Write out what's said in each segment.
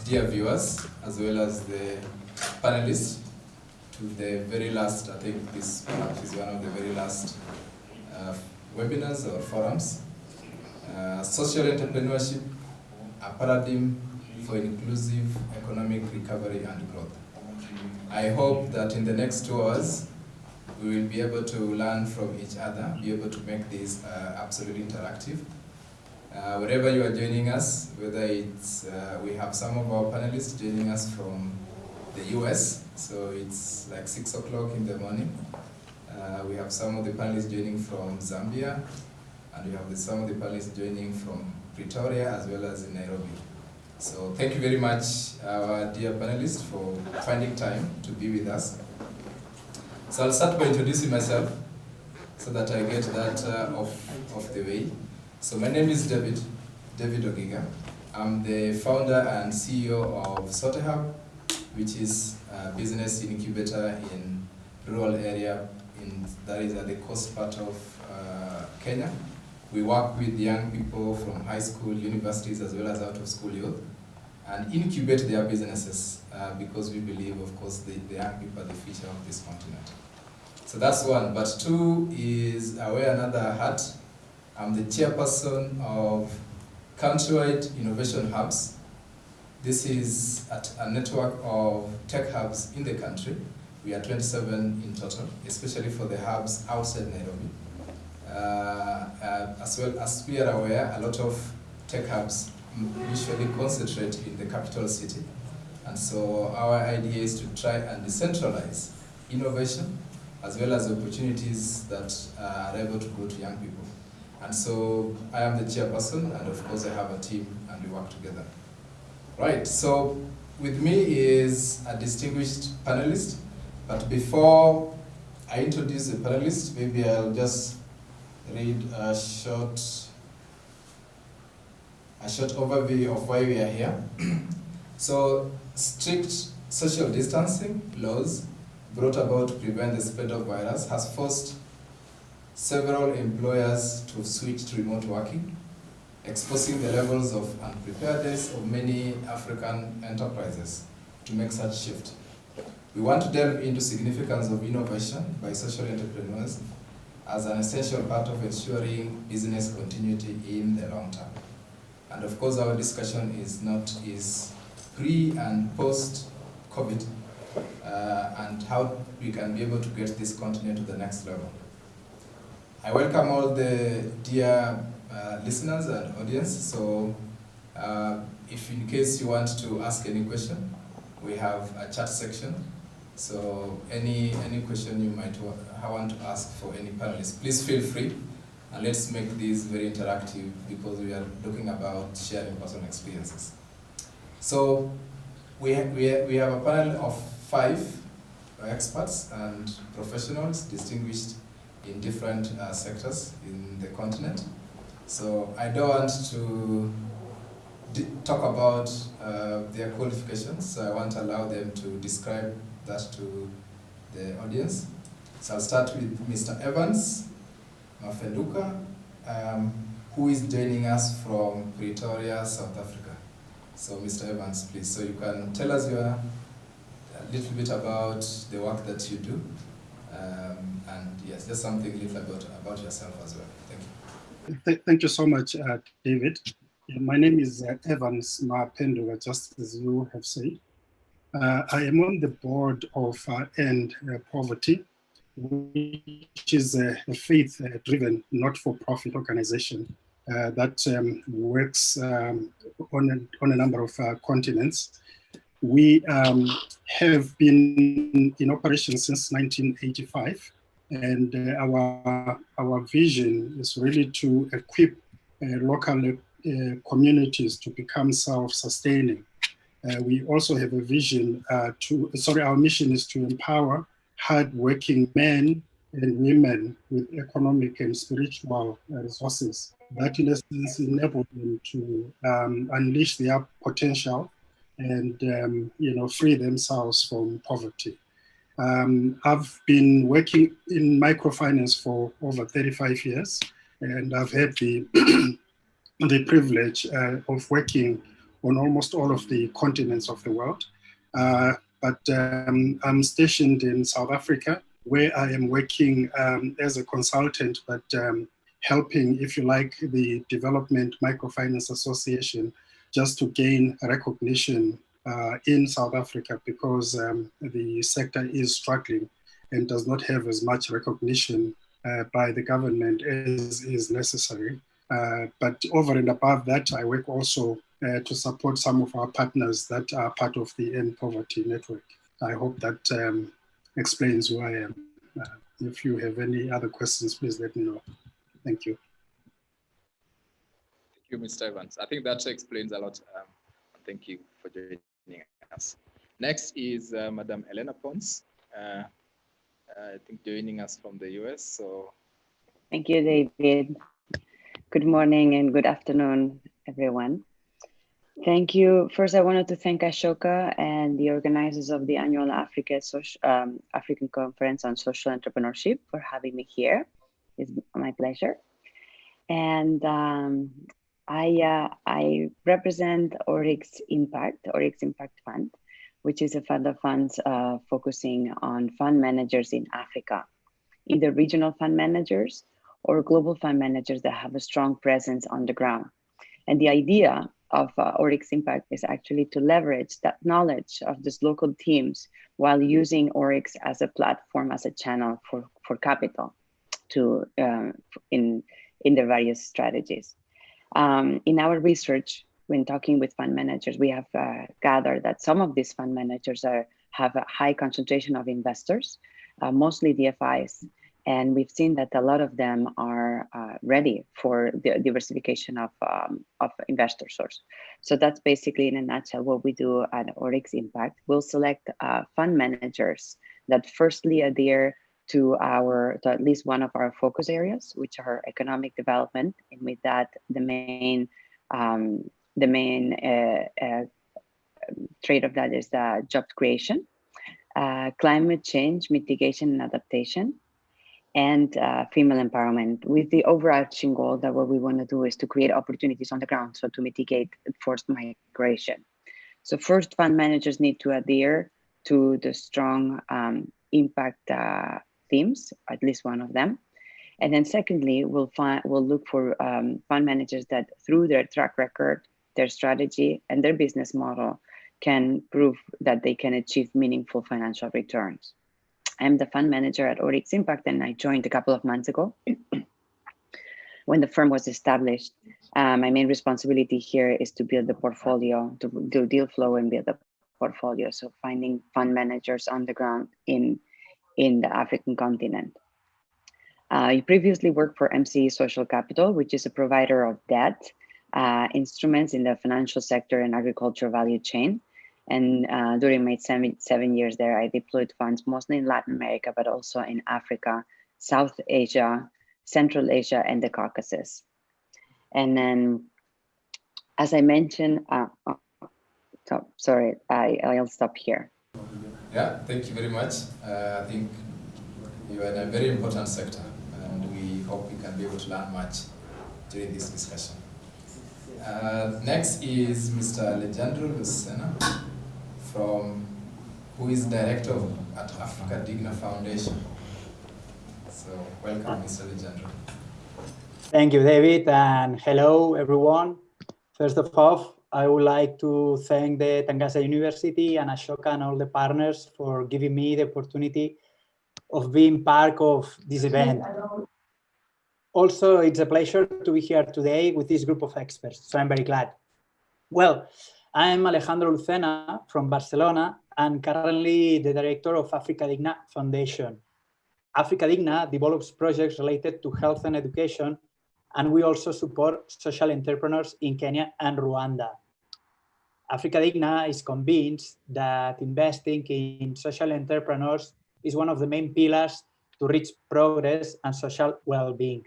dear viewers, as well as the panelists, to the very last, I think this perhaps is one of the very last webinars or forums. Social entrepreneurship, a paradigm for inclusive economic recovery and growth. I hope that in the next 2 hours, we will be able to learn from each other, be able to make this absolutely interactive. Wherever you are joining us, whether it's, we have some of our panelists joining us from the US, so it's like 6 o'clock in the morning. We have some of the panelists joining from Zambia, and we have some of the panelists joining from Pretoria as well as in Nairobi. So thank you very much, our dear panelists, for finding time to be with us. So I'll start by introducing myself so that I get that off the way. So my name is David Ogiga. I'm the founder and CEO of SoteHub, which is a business incubator in rural area that is at the coast part of Kenya. We work with young people from high school, universities, as well as out of school youth, and incubate their businesses because we believe, of course, the young people are the future of this continent. So that's one. But two is I wear another hat. I'm the chairperson of Countrywide Innovation Hubs. This is a network of tech hubs in the country. We are 27 in total, especially for the hubs outside Nairobi. As well as we are aware, a lot of tech hubs usually concentrate in the capital city. And so our idea is to try and decentralize innovation as well as opportunities that are able to go to young people. And so I am the chairperson, and of course I have a team and we work together. Right, so with me is a distinguished panelist, but before I introduce the panelist, maybe I'll just read a short overview of why we are here. So strict social distancing laws brought about to prevent the spread of virus has forced several employers to switch to remote working, exposing the levels of unpreparedness of many African enterprises to make such shift. We want to delve into significance of innovation by social entrepreneurs as an essential part of ensuring business continuity in the long term. And of course, our discussion is pre and post COVID and how we can be able to get this continent to the next level. I welcome all the dear listeners and audience. So if in case you want to ask any question, we have a chat section. So any question you might want to ask for any panelists, please feel free. And let's make this very interactive because we are talking about sharing personal experiences. So we have a panel of 5 experts and professionals distinguished in different sectors in the continent. So I don't want to talk about their qualifications, so I want to allow them to describe that to the audience. So I'll start with Mr. Evans Mafenduka, who is joining us from Pretoria, South Africa. So Mr. Evans, please, so you can tell us a little bit about the work that you do, and yes, just something a little about yourself as well. Thank you. Thank you so much, David. My name is Evans Mafenduka, just as you have said. I am on the board of End Poverty, which is a faith-driven, not-for-profit organization that works on a number of continents. We have been in operation since 1985, and our vision is really to equip local communities to become self-sustaining. We also have a vision our mission is to empower hard-working men and women with economic and spiritual resources that in essence enable them to unleash their potential and free themselves from poverty. I've been working in microfinance for over 35 years, and I've had the privilege of working on almost all of the continents of the world. But I'm stationed in South Africa, where I am working as a consultant, but helping, if you like, the Development Microfinance Association just to gain recognition in South Africa, because the sector is struggling and does not have as much recognition by the government as is necessary. But over and above that, I work also to support some of our partners that are part of the End Poverty Network. I hope that explains who I am. If you have any other questions, please let me know. Thank you. Thank you, Mr. Evans. I think that explains a lot. Thank you for joining us. Next is Madam Elena Pons, I think joining us from the US. So, thank you, David. Good morning and good afternoon, everyone. Thank you. First, I wanted to thank Ashoka and the organizers of the annual African Conference on Social Entrepreneurship for having me here. It's my pleasure. And I represent Oryx Impact Fund, which is a fund of funds focusing on fund managers in Africa, either regional fund managers or global fund managers that have a strong presence on the ground. And the idea of Oryx Impact is actually to leverage that knowledge of these local teams while using Oryx as a platform, as a channel for capital to in the various strategies. In our research, when talking with fund managers, we have gathered that some of these fund managers have a high concentration of investors, mostly DFIs. And we've seen that a lot of them are ready for the diversification of investor source. So that's basically, in a nutshell, what we do at Oryx Impact. We'll select fund managers that firstly adhere to at least one of our focus areas, which are economic development, and with that, the main trait of that is job creation, climate change mitigation and adaptation, and female empowerment, with the overarching goal that what we want to do is to create opportunities on the ground, so to mitigate forced migration. So first, fund managers need to adhere to the strong impact themes, at least one of them. And then secondly, we'll look for fund managers that through their track record, their strategy, and their business model can prove that they can achieve meaningful financial returns. I'm the fund manager at Oryx Impact, and I joined a couple of months ago when the firm was established. My main responsibility here is to build the portfolio, to do deal flow and build the portfolio. So finding fund managers on the ground in the African continent. You previously worked for MCE Social Capital, which is a provider of debt instruments in the financial sector and agriculture value chain. And during my 7 years there, I deployed funds mostly in Latin America, but also in Africa, South Asia, Central Asia, and the Caucasus. And then, as I mentioned, sorry, I'll stop here. Yeah, thank you very much. I think you are in a very important sector, and we hope we can be able to learn much during this discussion. Next is Mr. Alejandro Lucena, who is director at Africa Digna Foundation. So welcome, Mr. Alejandro. Thank you, David, and hello, everyone. First of all, I would like to thank the Tangasa University and Ashoka and all the partners for giving me the opportunity of being part of this event. Also, it's a pleasure to be here today with this group of experts, so I'm very glad. Well, I'm Alejandro Lucena from Barcelona and currently the director of Africa Digna Foundation. Africa Digna develops projects related to health and education, and we also support social entrepreneurs in Kenya and Rwanda. Africa Digna is convinced that investing in social entrepreneurs is one of the main pillars to reach progress and social well-being.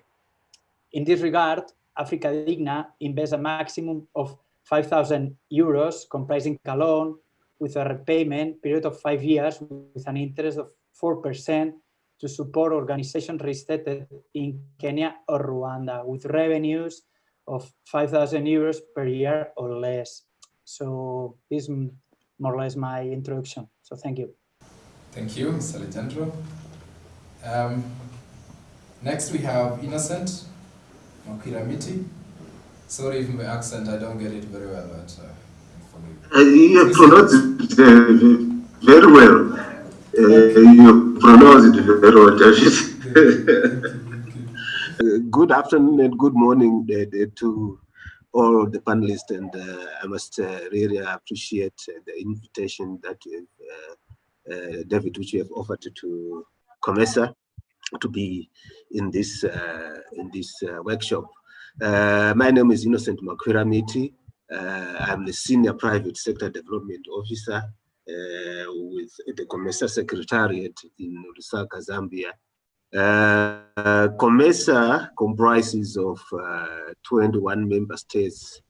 In this regard, Africa Digna invests a maximum of 5,000 euros, comprising a loan with a repayment period of 5 years with an interest of 4% to support organizations registered in Kenya or Rwanda with revenues of 5,000 euros per year or less. So this is more or less my introduction. So thank you. Thank you, Mr. Alejandro. Next we have Innocent Makiramiti. Sorry if my accent, I don't get it very well, but you pronounce it very well. You pronounce it very well, David. Good afternoon and good morning to all the panelists, and I must really appreciate the invitation that David, which you have offered to COMESA to be in this workshop. My name is Innocent Makiramiti. I'm the Senior Private Sector Development Officer with the COMESA Secretariat in Lusaka, Zambia. COMESA comprises of 21 member states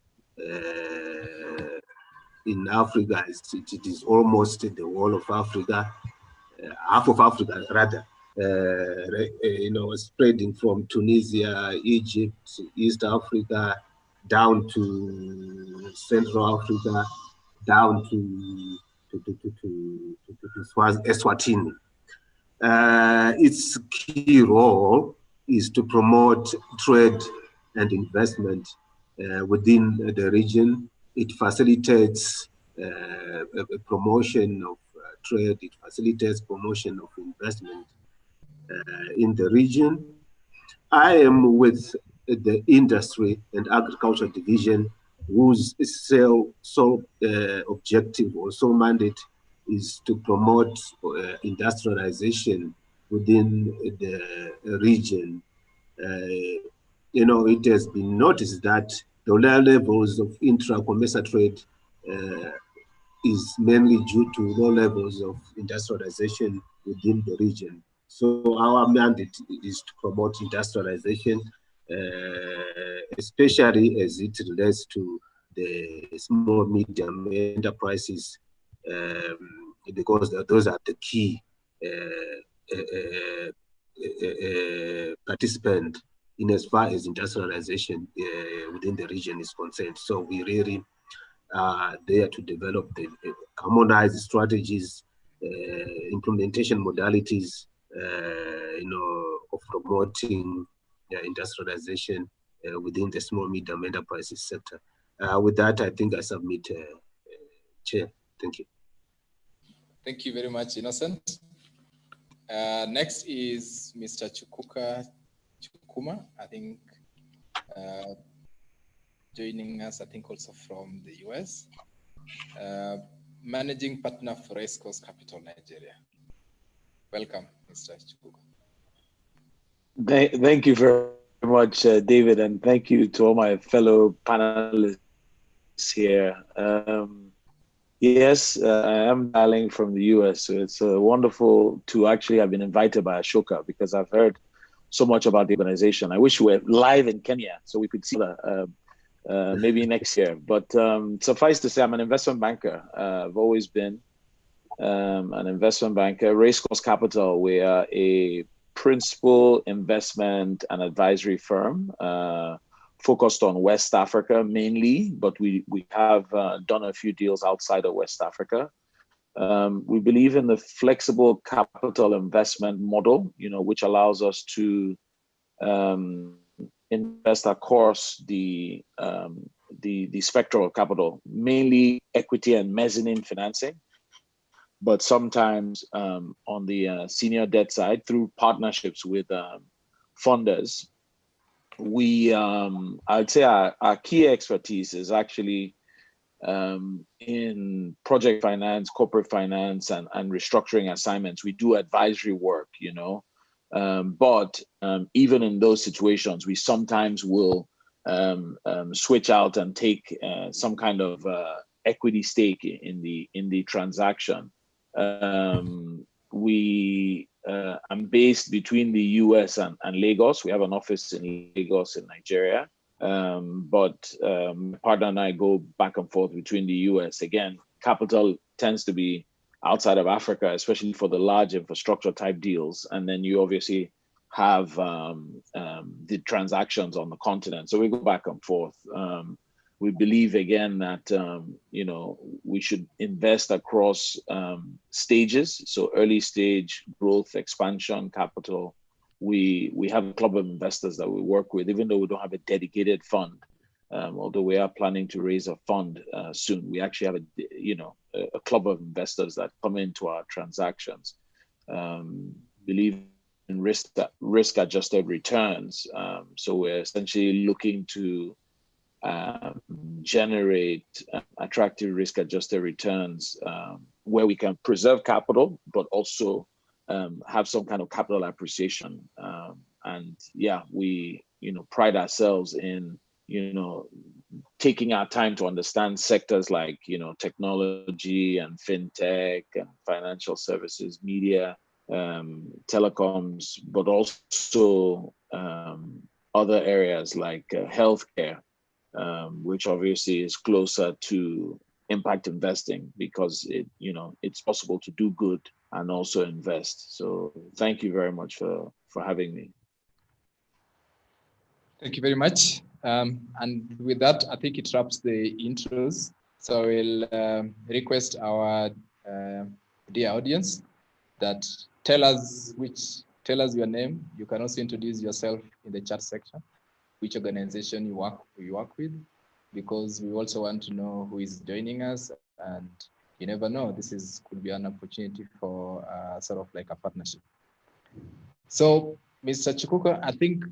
in Africa. It is almost the whole of Africa, half of Africa rather. Spreading from Tunisia, Egypt, East Africa, down to Central Africa, down to Eswatini. Its key role is to promote trade and investment within the region. It facilitates a promotion of trade. It facilitates promotion of investment in the region. I am with the Industry and Agriculture Division, whose sole objective or sole mandate is to promote industrialization within the region. It has been noticed that the lower levels of intra-COMESA trade is mainly due to low levels of industrialization within the region. So our mandate is to promote industrialization, especially as it relates to the small, medium enterprises, because those are the key participant in as far as industrialization within the region is concerned. So we really are there to develop the harmonized strategies, implementation modalities, of promoting industrialization within the small, medium enterprises sector. With that, I think I submit, Chair. Thank you. Thank you very much, Innocent. Next is Mr. Chukuma, I think, joining us, I think also from the US, Managing Partner for Race Course Capital, Nigeria. Welcome, Mr. Chukwuka. Thank you very much, David, and thank you to all my fellow panelists here. Yes, I am dialing from the US, so it's wonderful to actually have been invited by Ashoka, because I've heard so much about the organization. I wish we were live in Kenya so we could see that maybe next year. But suffice to say, I'm an investment banker. I've always been an investment banker. Racecourse Capital, we are a principal investment and advisory firm focused on West Africa mainly, but we have done a few deals outside of West Africa. We believe in the flexible capital investment model, which allows us to invest across the spectrum of capital, mainly equity and mezzanine financing, but sometimes on the senior debt side through partnerships with funders. I'd say our key expertise is actually in project finance, corporate finance, and restructuring assignments. We do advisory work, but even in those situations, we sometimes will switch out and take some kind of equity stake in the transaction. I'm based between the US and Lagos. We have an office in Lagos in Nigeria, but my partner and I go back and forth between the US. Again, capital tends to be outside of Africa, especially for the large infrastructure type deals. And then you obviously have the transactions on the continent. So we go back and forth. we believe again that we should invest across stages. So early stage growth, expansion, capital. We have a club of investors that we work with, even though we don't have a dedicated fund. Although we are planning to raise a fund soon, we actually have a club of investors that come into our transactions. Believe in risk-adjusted returns. So we're essentially looking to generate attractive risk-adjusted returns where we can preserve capital, but also have some kind of capital appreciation. And yeah, we pride ourselves in taking our time to understand sectors like technology and fintech and financial services, media, telecoms, but also other areas like healthcare, which obviously is closer to impact investing because it's possible to do good and also invest. So thank you very much for having me. Thank you very much. And with that, I think it wraps the intros. So we'll request our dear audience that tell us your name. You can also introduce yourself in the chat section, which organization you work with, because we also want to know who is joining us, and you never know, could be an opportunity for sort of like a partnership. So, Mr. Chikuka, I think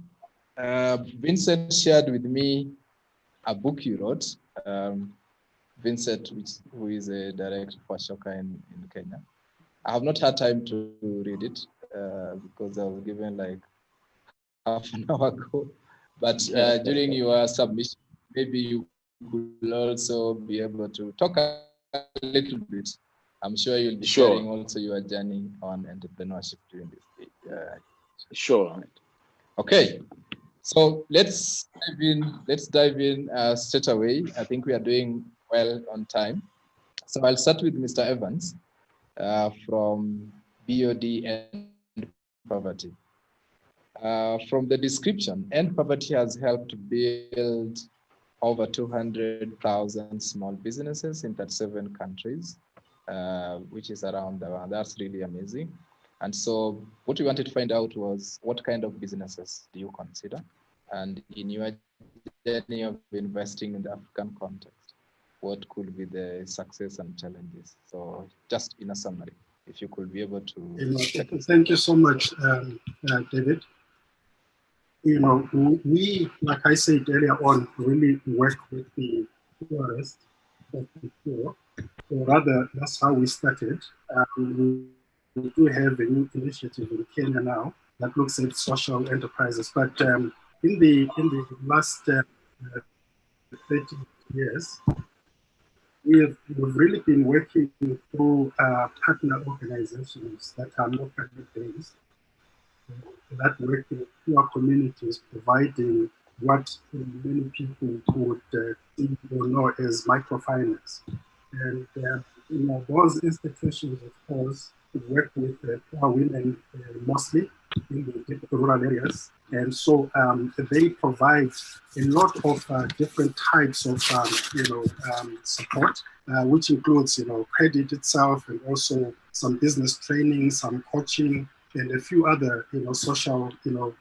Vincent shared with me a book you wrote. Vincent, who is a director for Ashoka in Kenya. I have not had time to read it because I was given like half an hour ago. But during your submission, maybe you could also be able to talk a little bit. I'm sure you'll be sharing also your journey on entrepreneurship during this. Sure. Okay. So let's dive in straight away. I think we are doing well on time. So I'll start with Mr. Evans from BOD End Poverty. From the description, End Poverty has helped build over 200,000 small businesses in 37 countries, which is around the world. That's really amazing. And so what we wanted to find out was, what kind of businesses do you consider? And in your journey of investing in the African context, what could be the success and challenges? So just in a summary, if you could be able to. Thank you so much, David. We, like I said earlier on, really work with the poorest of the poor, or rather, that's how we started. We do have a new initiative in Kenya now that looks at social enterprises, but in the last 30 years, we've really been working through partner organizations that are locally based, that work in poor communities, providing what many people would think or know as microfinance. And those institutions, of course, work with poor women mostly in the rural areas. And so they provide a lot of different types of support, which includes credit itself, and also some business training, some coaching, and a few other social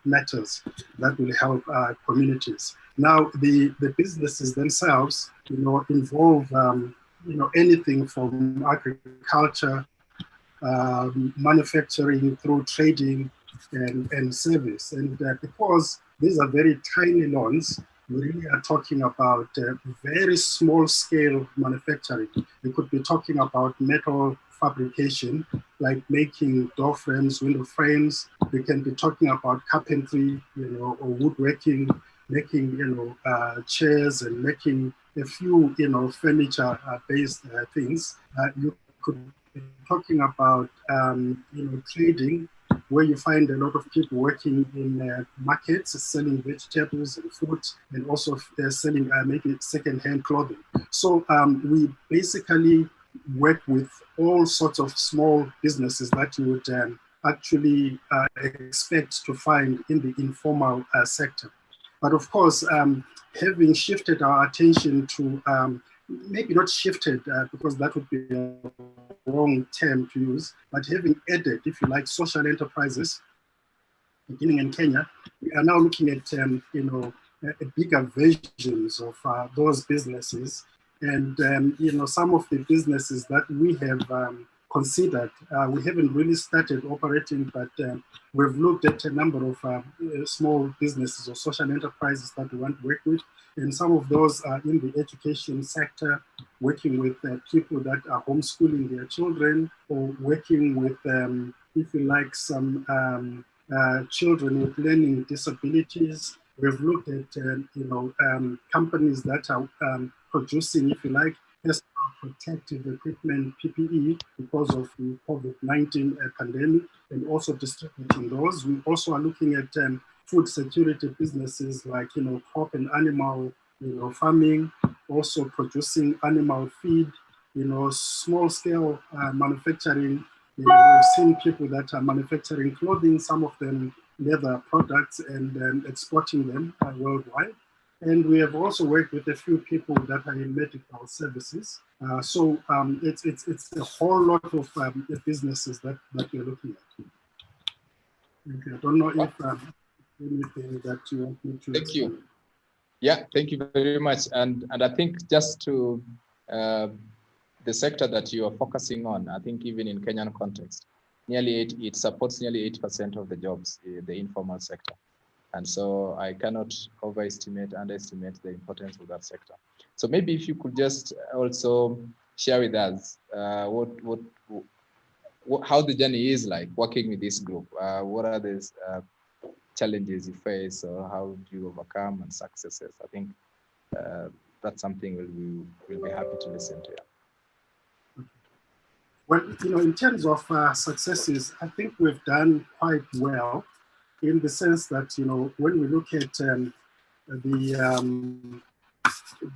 matters that will help communities. Now the businesses themselves involve anything from agriculture, manufacturing, through trading and service. And because these are very tiny loans, we really are talking about very small scale manufacturing. We could be talking about metal fabrication, like making door frames, window frames. We can be talking about carpentry, or woodworking, making, chairs, and making a few, furniture-based things. You could be talking about, trading, where you find a lot of people working in markets, selling vegetables and fruit, and also selling maybe second-hand clothing. So we basically work with all sorts of small businesses that you would actually expect to find in the informal sector. But of course, having shifted our attention to, maybe not shifted because that would be a wrong term to use, but having added, if you like, social enterprises, beginning in Kenya, we are now looking at, bigger versions of those businesses. And, some of the businesses that we have considered, we haven't really started operating, but we've looked at a number of small businesses or social enterprises that we want to work with. And some of those are in the education sector, working with people that are homeschooling their children, or working with, if you like, some children with learning disabilities. We've looked at, companies that are producing, if you like, personal protective equipment, PPE, because of the COVID-19 pandemic, and also distributing those. We also are looking at food security businesses like, crop and animal, farming, also producing animal feed, small scale manufacturing. We've seen people that are manufacturing clothing, some of them leather products, and exporting them worldwide. And we have also worked with a few people that are in medical services. So it's a whole lot of businesses that we're looking at. Okay, I don't know if anything that you want me to Thank explain. you. Yeah, thank you very much. And I think just to the sector that you are focusing on, I think even in Kenyan context, it supports nearly 80% of the jobs in the informal sector. And so I cannot underestimate the importance of that sector. So maybe if you could just also share with us how the journey is like working with this group. What are the challenges you face, or how do you overcome, and successes? I think that's something we'll be happy to listen to. Well, in terms of successes, I think we've done quite well, in the sense that, when we look at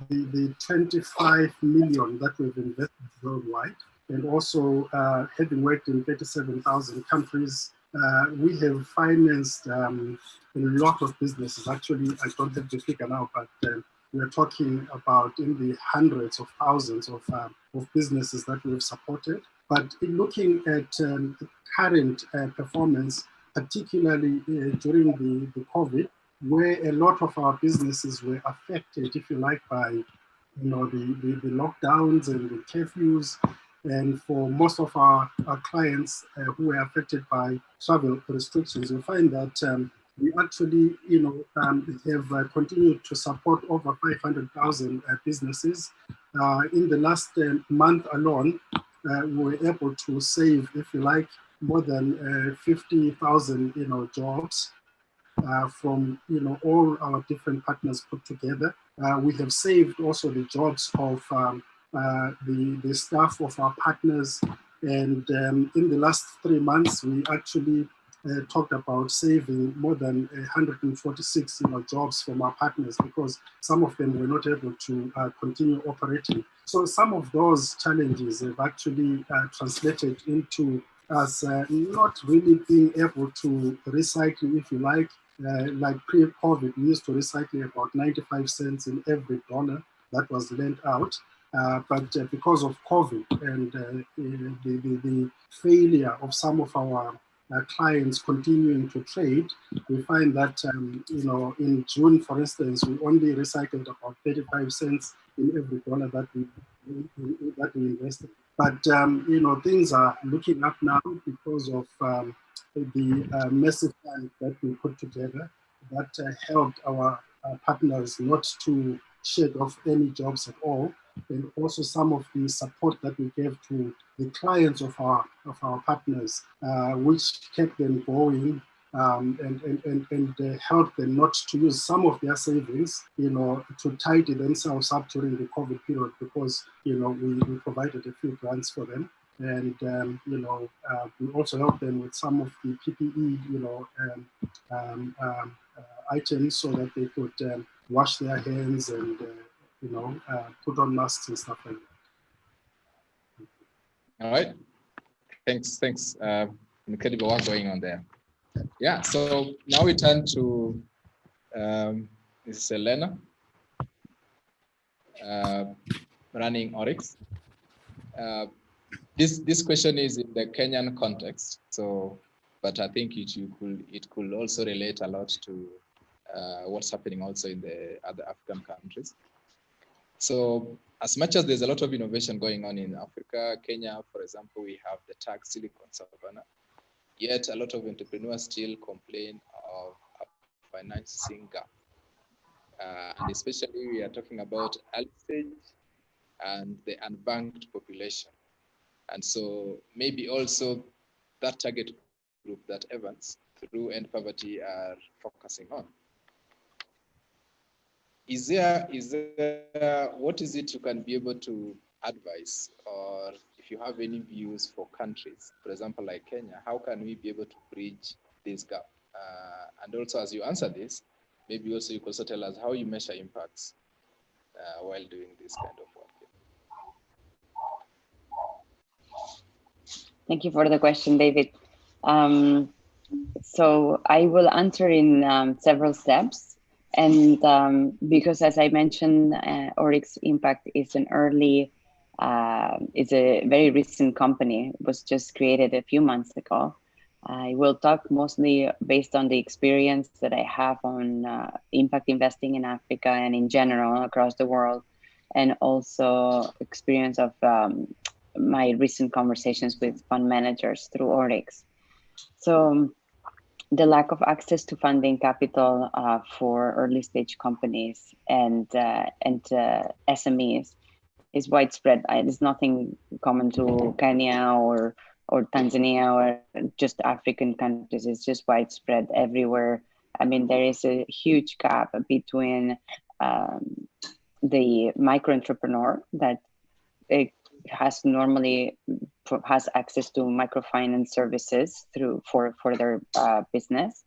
the 25 million that we've invested worldwide, and also having worked in 37,000 countries, we have financed a lot of businesses. Actually, I don't have the figure now, but we're talking about in the hundreds of thousands of businesses that we've supported. But in looking at current performance, particularly during the COVID, where a lot of our businesses were affected, if you like, by the lockdowns and the curfews, and for most of our clients who were affected by travel restrictions, you'll find that we actually, have continued to support over 500,000 businesses. In the last month alone, we were able to save, if you like, more than 50,000, jobs from, all our different partners put together. We have saved also the jobs of the staff of our partners. And in the last 3 months, we actually talked about saving more than 146 jobs from our partners, because some of them were not able to continue operating. So some of those challenges have actually translated into us not really being able to recycle, if you like pre-COVID, we used to recycle about 95 cents in every dollar that was lent out. But because of COVID and the failure of some of our clients continuing to trade, we find that, in June, for instance, we only recycled about 35 cents in every dollar that we invested. But, things are looking up now because of the massive fund that we put together that helped our partners not to shed off any jobs at all, and also some of the support that we gave to the clients of our partners, which kept them going and helped them not to use some of their savings, to tidy themselves up during the COVID period, because we provided a few grants for them. And we also helped them with some of the PPE, items, so that they could wash their hands and put on masks and stuff like that. All right. Thanks. Incredible work going on there. Yeah. So now we turn to This is Elena, running Oryx. This question is in the Kenyan context, so, but I think it could also relate a lot to what's happening also in the other African countries. So as much as there's a lot of innovation going on in Africa, Kenya, for example, we have the tech Silicon Savannah, yet a lot of entrepreneurs still complain of a financing gap. And especially we are talking about early stage and the unbanked population. And so maybe also that target group that Evans, through End Poverty, are focusing on. Is there, what is it you can be able to advise, or if you have any views for countries, for example, like Kenya, how can we be able to bridge this gap? And also, as you answer this, maybe also you could also tell us how you measure impacts while doing this kind of work. Thank you for the question, David. So I will answer in several steps. And because as I mentioned, Oryx Impact is an early, it's a very recent company. It was just created a few months ago. I will talk mostly based on the experience that I have on impact investing in Africa and in general across the world, and also experience of my recent conversations with fund managers through Oryx. So the lack of access to funding capital for early stage companies and SMEs is widespread. It's nothing common to Kenya or Tanzania or just African countries. It's just widespread everywhere. I mean, there is a huge gap between the micro entrepreneur that has access to microfinance services for their business,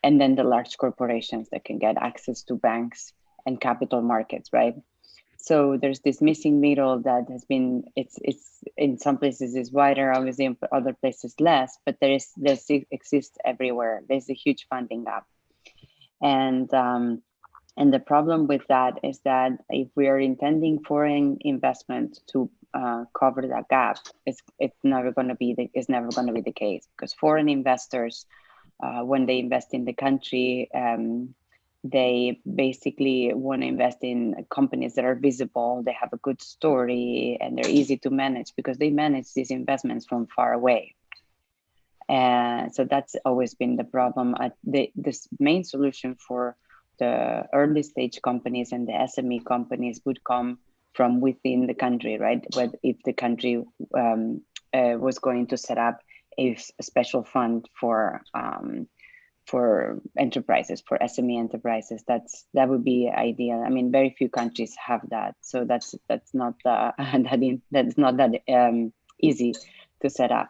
and then the large corporations that can get access to banks and capital markets, right? So there's this missing middle that has been, it's in some places is wider, obviously in other places less, but there exists everywhere. There's a huge funding gap. And the problem with that is that if we are intending foreign investment to cover that gap, it's never going to be the case, because foreign investors, when they invest in the country, they basically want to invest in companies that are visible, they have a good story, and they're easy to manage because they manage these investments from far away. And so that's always been the problem. This main solution for the early stage companies and the SME companies would come from within the country, right? But if the country was going to set up a special fund for enterprises, for SME enterprises, that would be ideal. I mean, very few countries have that, so that's not that easy to set up.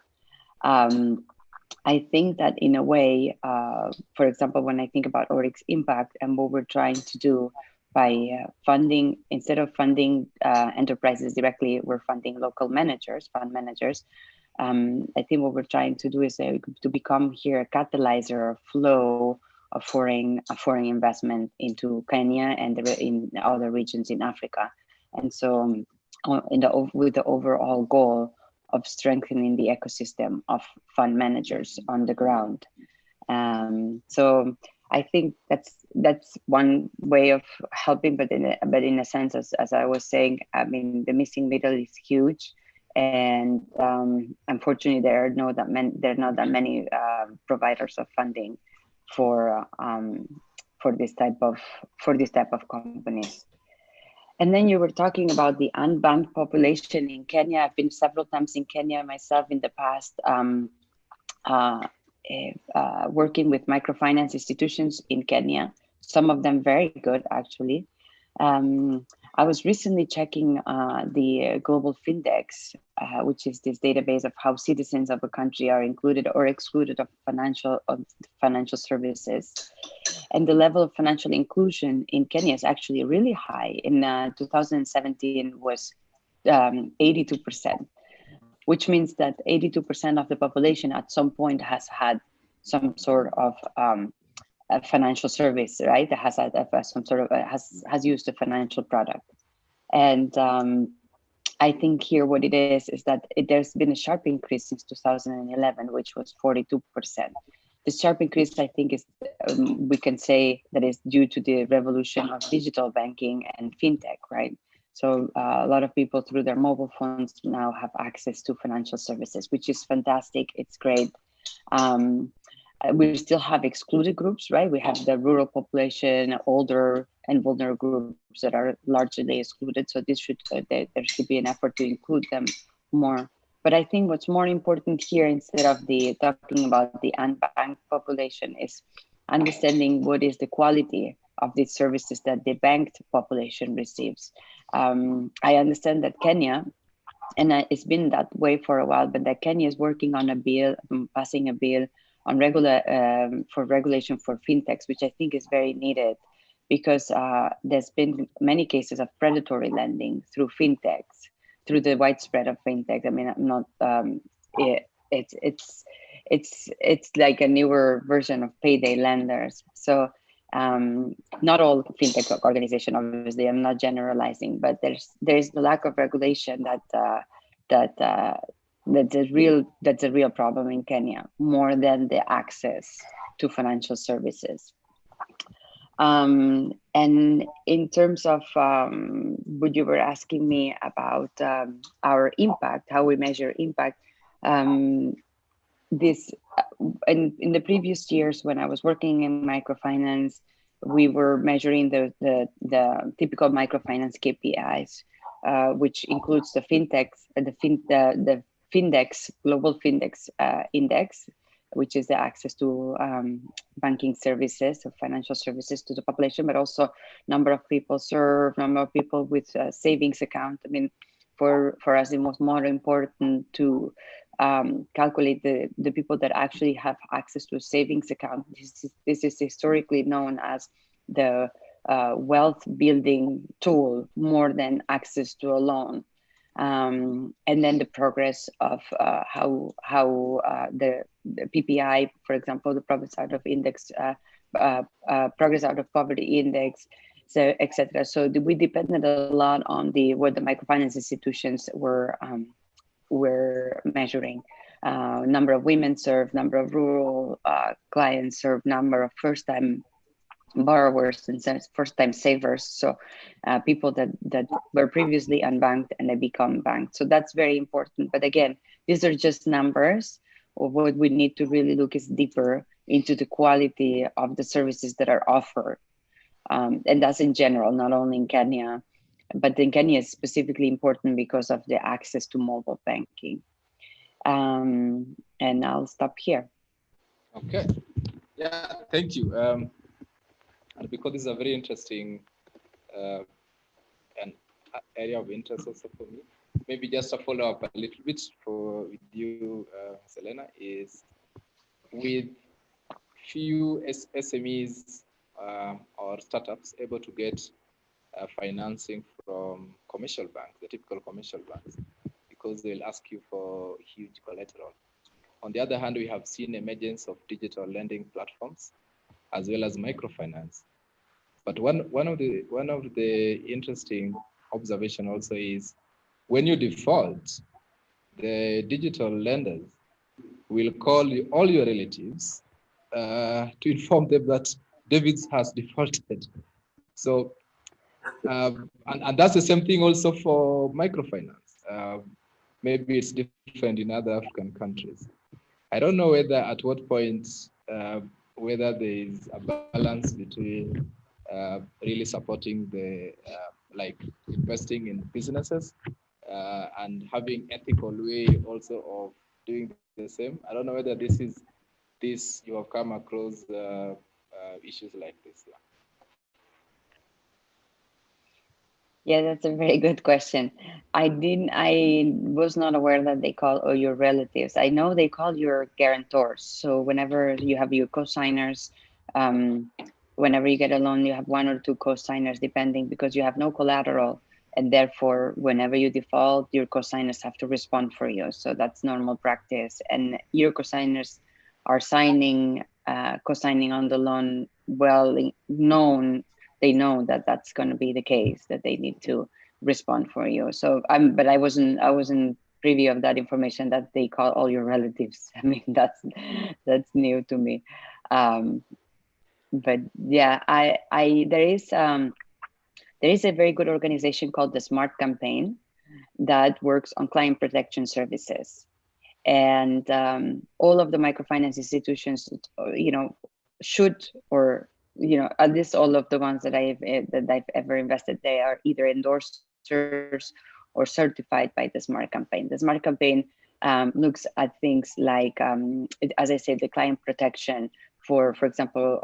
I think that in a way, for example, when I think about Oryx Impact and what we're trying to do by funding, instead of funding enterprises directly, we're funding local managers, fund managers. I think what we're trying to do is to become here a catalyzer, a flow of foreign investment into Kenya and in other regions in Africa. And so with the overall goal of strengthening the ecosystem of fund managers on the ground. So I think that's one way of helping, but in a sense, as I was saying, I mean, the missing middle is huge, and unfortunately, there are not that many providers of funding for this type of companies. And then you were talking about the unbanked population in Kenya. I've been several times in Kenya myself in the past, working with microfinance institutions in Kenya, some of them very good, actually. I was recently checking the Global Findex, which is this database of how citizens of a country are included or excluded of financial services. And the level of financial inclusion in Kenya is actually really high. In 2017 was 82%, which means that 82% of the population at some point has had some sort of a financial service, right? That has some sort of has used a financial product. And I think here what it is that there's been a sharp increase since 2011, which was 42%. The sharp increase, I think, is we can say that is due to the revolution of digital banking and fintech, right? So a lot of people through their mobile phones now have access to financial services, which is fantastic. It's great. We still have excluded groups, right? We have the rural population, older and vulnerable groups that are largely excluded. So this should there should be an effort to include them more. But I think what's more important here, instead of talking about the unbanked population, is understanding what is the quality of the services that the banked population receives. I understand that Kenya, and it's been that way for a while, but that Kenya is working on a bill, passing a bill on for regulation for fintechs, which I think is very needed, because there's been many cases of predatory lending through fintechs, through the widespread of fintech. I mean, I'm not. It's like a newer version of payday lenders. So not all fintech organizations, obviously, I'm not generalizing, but there's the lack of regulation that's a real problem in Kenya, more than the access to financial services. And in terms of what you were asking me about our impact, how we measure impact, in the previous years when I was working in microfinance, we were measuring the typical microfinance KPIs, which includes the fintechs, the Findex, Global Findex Index, which is the access to banking services, so financial services to the population, but also number of people served, number of people with savings account. I mean, for us, it was more important to calculate the people that actually have access to a savings account. This is historically known as the wealth building tool, more than access to a loan. And then the progress of how the PPI, for example, the progress out of index, progress out of poverty index, so etc. So we depended a lot on what the microfinance institutions were measuring. Number of women served, number of rural clients served, number of first-time borrowers and first-time savers, so people that were previously unbanked and they become banked. So that's very important. But again, these are just numbers. Or what we need to really look is deeper into the quality of the services that are offered, and that's in general, not only in Kenya, but in Kenya is specifically important because of the access to mobile banking. And I'll stop here. Okay. Yeah. Thank you. And because this is a very interesting and area of interest also for me, maybe just a follow up a little bit with you, Selena, is with few SMEs or startups able to get financing from commercial banks, the typical commercial banks, because they'll ask you for huge collateral. On the other hand, we have seen emergence of digital lending platforms as well as microfinance. But one of the interesting observation also is when you default, the digital lenders will call all your relatives to inform them that David has defaulted. So, and that's the same thing also for microfinance. Maybe it's different in other African countries. I don't know whether at what point, whether there is a balance between really supporting the, like investing in businesses and having ethical way also of doing the same. I don't know whether this you have come across issues like this. Yeah, that's a very good question. I was not aware that they call all your relatives. I know they call your guarantors. So whenever you have your co-signers, whenever you get a loan, you have one or two co-signers depending, because you have no collateral. And therefore, whenever you default, your co-signers have to respond for you. So that's normal practice. And your co-signers are signing co-signing on the loan, well known, they know that that's going to be the case, that they need to respond for you. So but I wasn't privy of that information, that they call all your relatives. I mean, that's new to me. But yeah, there is a very good organization called the Smart Campaign that works on client protection services. And all of the microfinance institutions, should, or at least all of the ones that I've ever invested, they are either endorsers or certified by the Smart Campaign. The Smart Campaign looks at things like, as I said, the client protection. For example,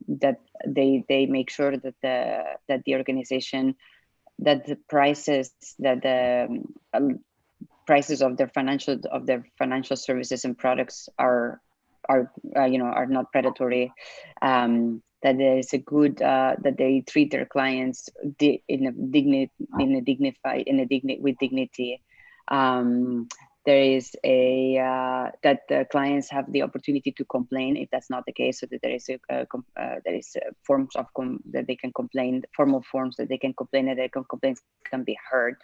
that they make sure that the organization, that the prices, that the prices of their financial services and products are not predatory, that there is a good, that they treat their clients with dignity. There is that the clients have the opportunity to complain if that's not the case, so that there is forms of that they can complain, formal forms that they can complain, and their complaints can be heard,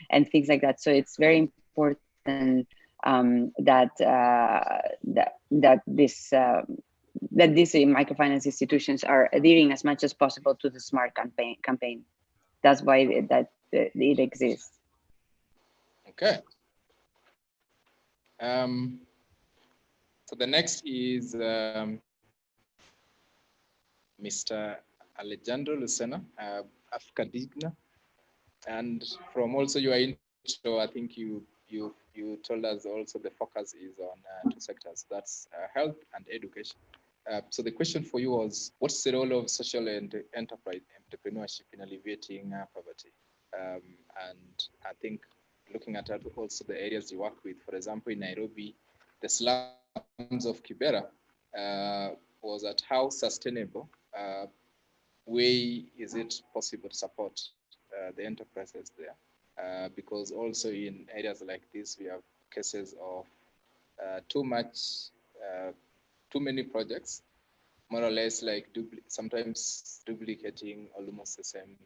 and things like that. So it's very important that these microfinance institutions are adhering as much as possible to the Smart campaign. That's why it exists. Okay. So the next is Mr. Alejandro Lucena, Africa Digna, and from also your intro, I think you told us also the focus is on two sectors, that's health and education. So the question for you was, what's the role of social and enterprise entrepreneurship in alleviating poverty? And I think looking at also the areas you work with, for example, in Nairobi, the slums of Kibera, was at how sustainable way is it possible to support the enterprises there? Because also in areas like this, we have cases of too many projects, more or less like sometimes duplicating almost the same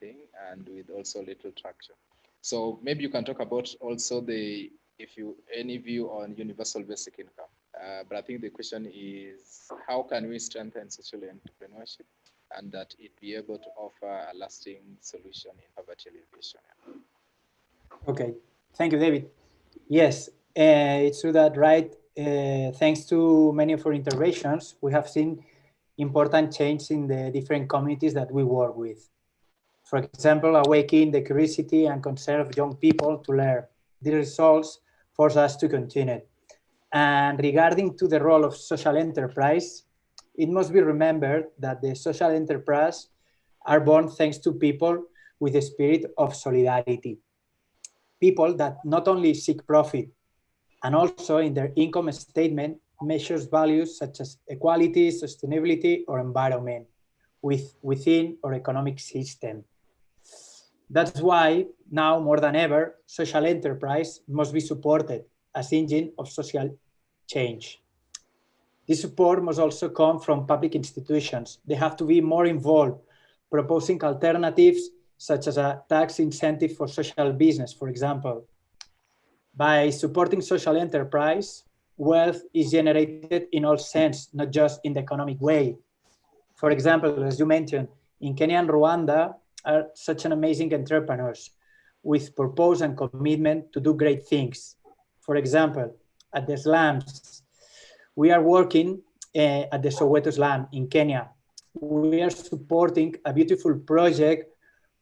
thing, and with also little traction. So maybe you can talk about also any view on universal basic income. But I think the question is, how can we strengthen social entrepreneurship and that it be able to offer a lasting solution in poverty alleviation? Okay, thank you, David. Yes, it's true that, right, thanks to many of our interventions, we have seen important change in the different communities that we work with. For example, awakening the curiosity and concern of young people to learn. The results force us to continue. And regarding to the role of social enterprise, it must be remembered that the social enterprise are born thanks to people with a spirit of solidarity. People that not only seek profit, and also in their income statement measures values such as equality, sustainability, or environment within our economic system. That's why now more than ever, social enterprise must be supported as engine of social change. This support must also come from public institutions. They have to be more involved, proposing alternatives such as a tax incentive for social business, for example. By supporting social enterprise, wealth is generated in all sense, not just in the economic way. For example, as you mentioned, in Kenya and Rwanda are such an amazing entrepreneurs with purpose and commitment to do great things. For example, at the slums, we are working at the Soweto slum in Kenya. We are supporting a beautiful project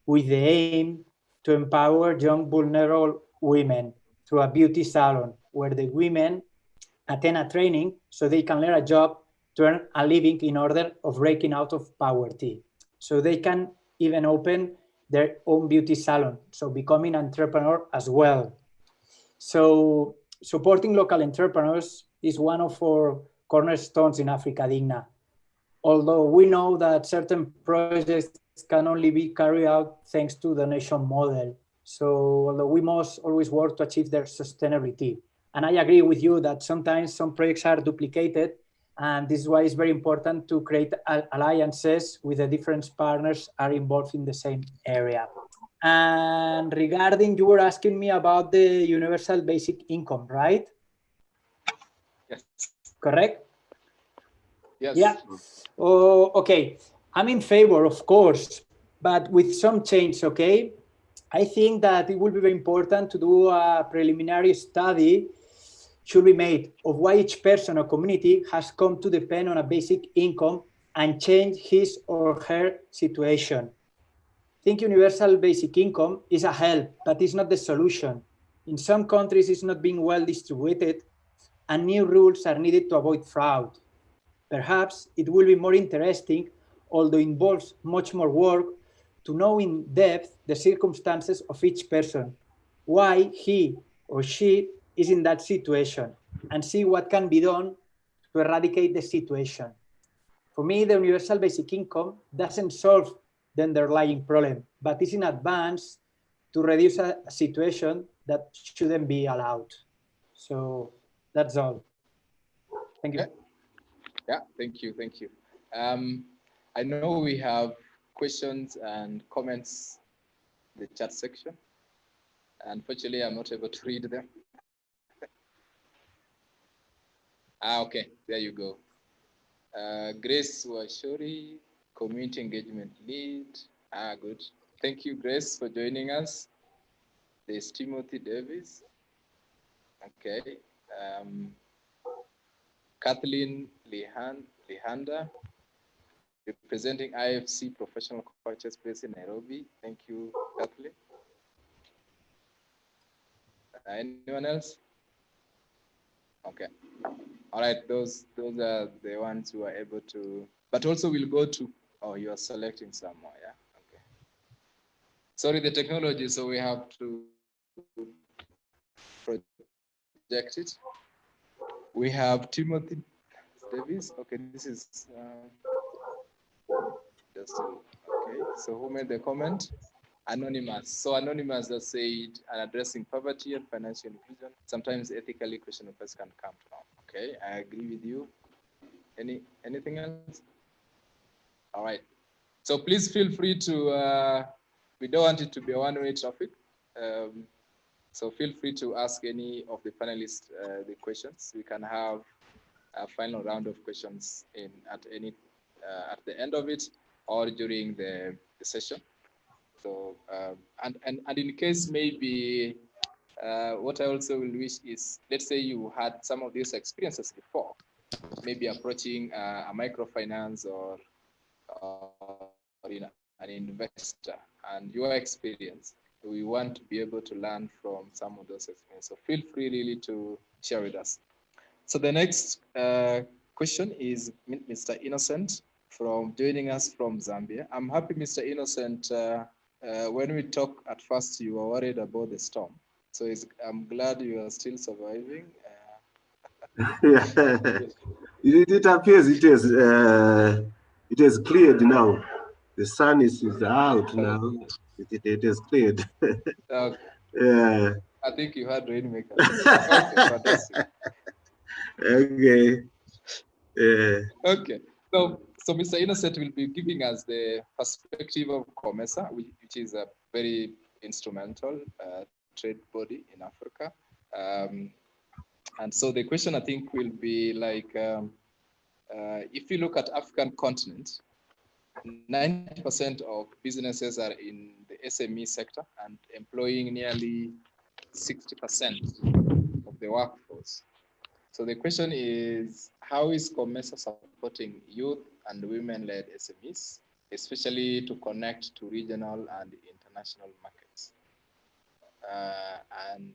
with the aim to empower young vulnerable women through a beauty salon where the women attend a training so they can learn a job to earn a living in order of breaking out of poverty. So they can even open their own beauty salon, so becoming an entrepreneur as well. So supporting local entrepreneurs is one of our cornerstones in Africa Digna. Although we know that certain projects can only be carried out thanks to the donation model. So although we must always work to achieve their sustainability And I agree with you that sometimes some projects are duplicated, and this is why it's very important to create alliances with the different partners are involved in the same area. And regarding, you were asking me about the universal basic income, right? Yes. Correct? Yes. Yeah. Oh, okay. I'm in favor, of course, but with some change, okay? I think that it will be very important to do a preliminary study should be made of why each person or community has come to depend on a basic income and change his or her situation. I think universal basic income is a help, but it's not the solution. In some countries, it's not being well distributed, and new rules are needed to avoid fraud. Perhaps it will be more interesting, although involves much more work, to know in depth the circumstances of each person, why he or she is in that situation, and see what can be done to eradicate the situation. For me, the universal basic income doesn't solve the underlying problem, but is in advance to reduce a situation that shouldn't be allowed. So that's all. Thank you. Yeah, thank you, thank you. I know we have questions and comments in the chat section. Unfortunately, I'm not able to read them. Okay, there you go. Grace Washori, Community Engagement Lead. Good. Thank you, Grace, for joining us. There's Timothy Davis. Okay. Kathleen Lihanda, representing IFC Professional Coaches based in Nairobi. Thank you, Kathleen. Anyone else? Okay. All right, those are the ones who are able to, but also we'll go to, oh, you are selecting some more, yeah? Okay. Sorry, the technology, so we have to project it. We have Timothy Davis. Okay, this is Justin. Okay, so who made the comment? Anonymous. So Anonymous that said, addressing poverty and financial inclusion, sometimes ethically questionable can come to know. Okay, I agree with you. Anything else? All right. So please feel free to, we don't want it to be a one-way traffic. So feel free to ask any of the panelists the questions. We can have a final round of questions at the end of it or during the session. So and in case maybe what I also will wish is, let's say you had some of these experiences before, maybe approaching a microfinance or an investor, and your experience, we want to be able to learn from some of those experiences. So feel free really to share with us. So the next question is Mr. Innocent joining us from Zambia. I'm happy, Mr. Innocent. When we talked at first, you were worried about the storm. So I'm glad you are still surviving. It appears it is cleared now. The sun is out now. It is cleared. Yeah. I think you had rainmaker. Okay, fantastic. Okay. Okay. So Mr. Innocent will be giving us the perspective of COMESA, which is a very instrumental trade body in Africa. And so the question, I think, will be like, if you look at African continent, 90% of businesses are in the SME sector and employing nearly 60% of the workforce. So the question is, how is COMESA supporting youth and women-led SMEs, especially to connect to regional and international markets? And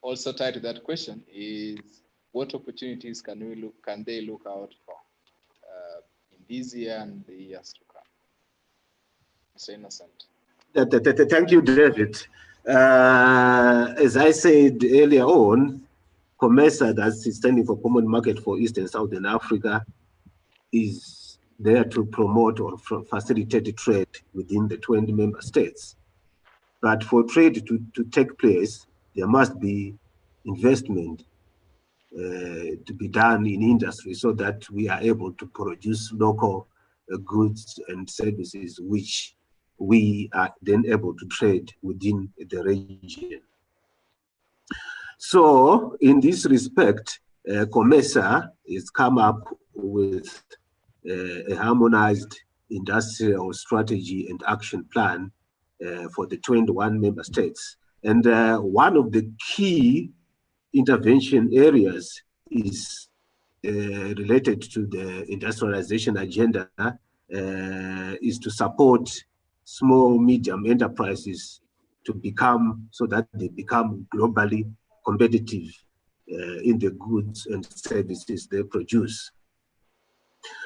also tied to that question is, what opportunities can they look out for in this year and the years to come? Mr. Innocent. Thank you, David. As I said earlier on, COMESA, that's standing for Common Market for East and Southern Africa, is there to promote or facilitate trade within the 20 member states. But for trade to take place, there must be investment to be done in industry so that we are able to produce local goods and services which we are then able to trade within the region. So in this respect, COMESA has come up with a harmonized industrial strategy and action plan for the 21 member states. And one of the key intervention areas is related to the industrialization agenda, is to support small, medium enterprises to become, so that they become globally competitive in the goods and services they produce.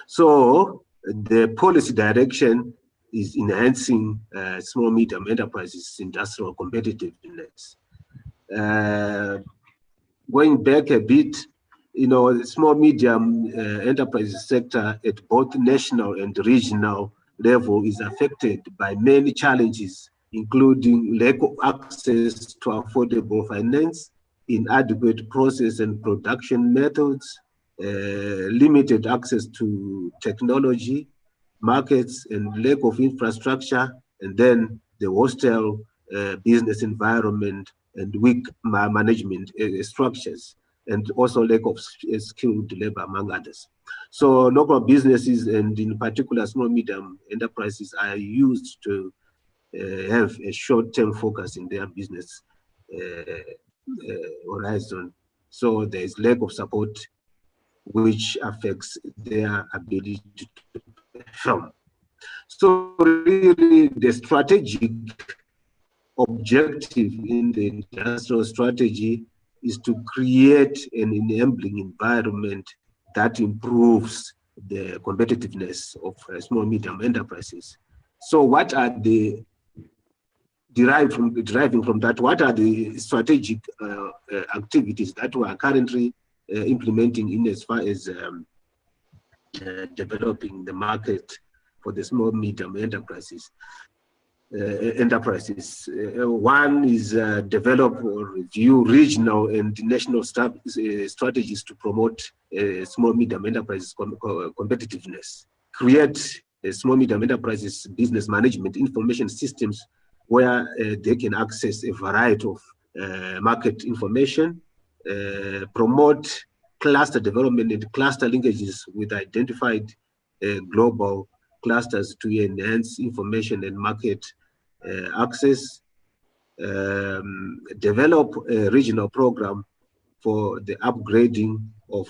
So the policy direction is enhancing small, medium enterprises' industrial competitiveness. Going back a bit, you know, the small, medium enterprises sector at both national and regional level is affected by many challenges, including lack of access to affordable finance, inadequate process and production methods, limited access to technology, markets, and lack of infrastructure, and then the hostile business environment and weak management structures, and also lack of skilled labor, among others. So local businesses, and in particular small medium enterprises, are used to have a short-term focus in their business horizon. So there is lack of support, which affects their ability to perform. So really the strategic objective in the industrial strategy is to create an enabling environment that improves the competitiveness of small medium enterprises. So what are the deriving from that, what are the strategic activities that we are currently implementing in as far as developing the market for the small medium enterprises? One is develop or review regional and national strategies to promote small medium enterprises competitiveness. Create small medium enterprises business management information systems where they can access a variety of market information. Promote cluster development and cluster linkages with identified global clusters to enhance information and market access. Develop a regional program for the upgrading of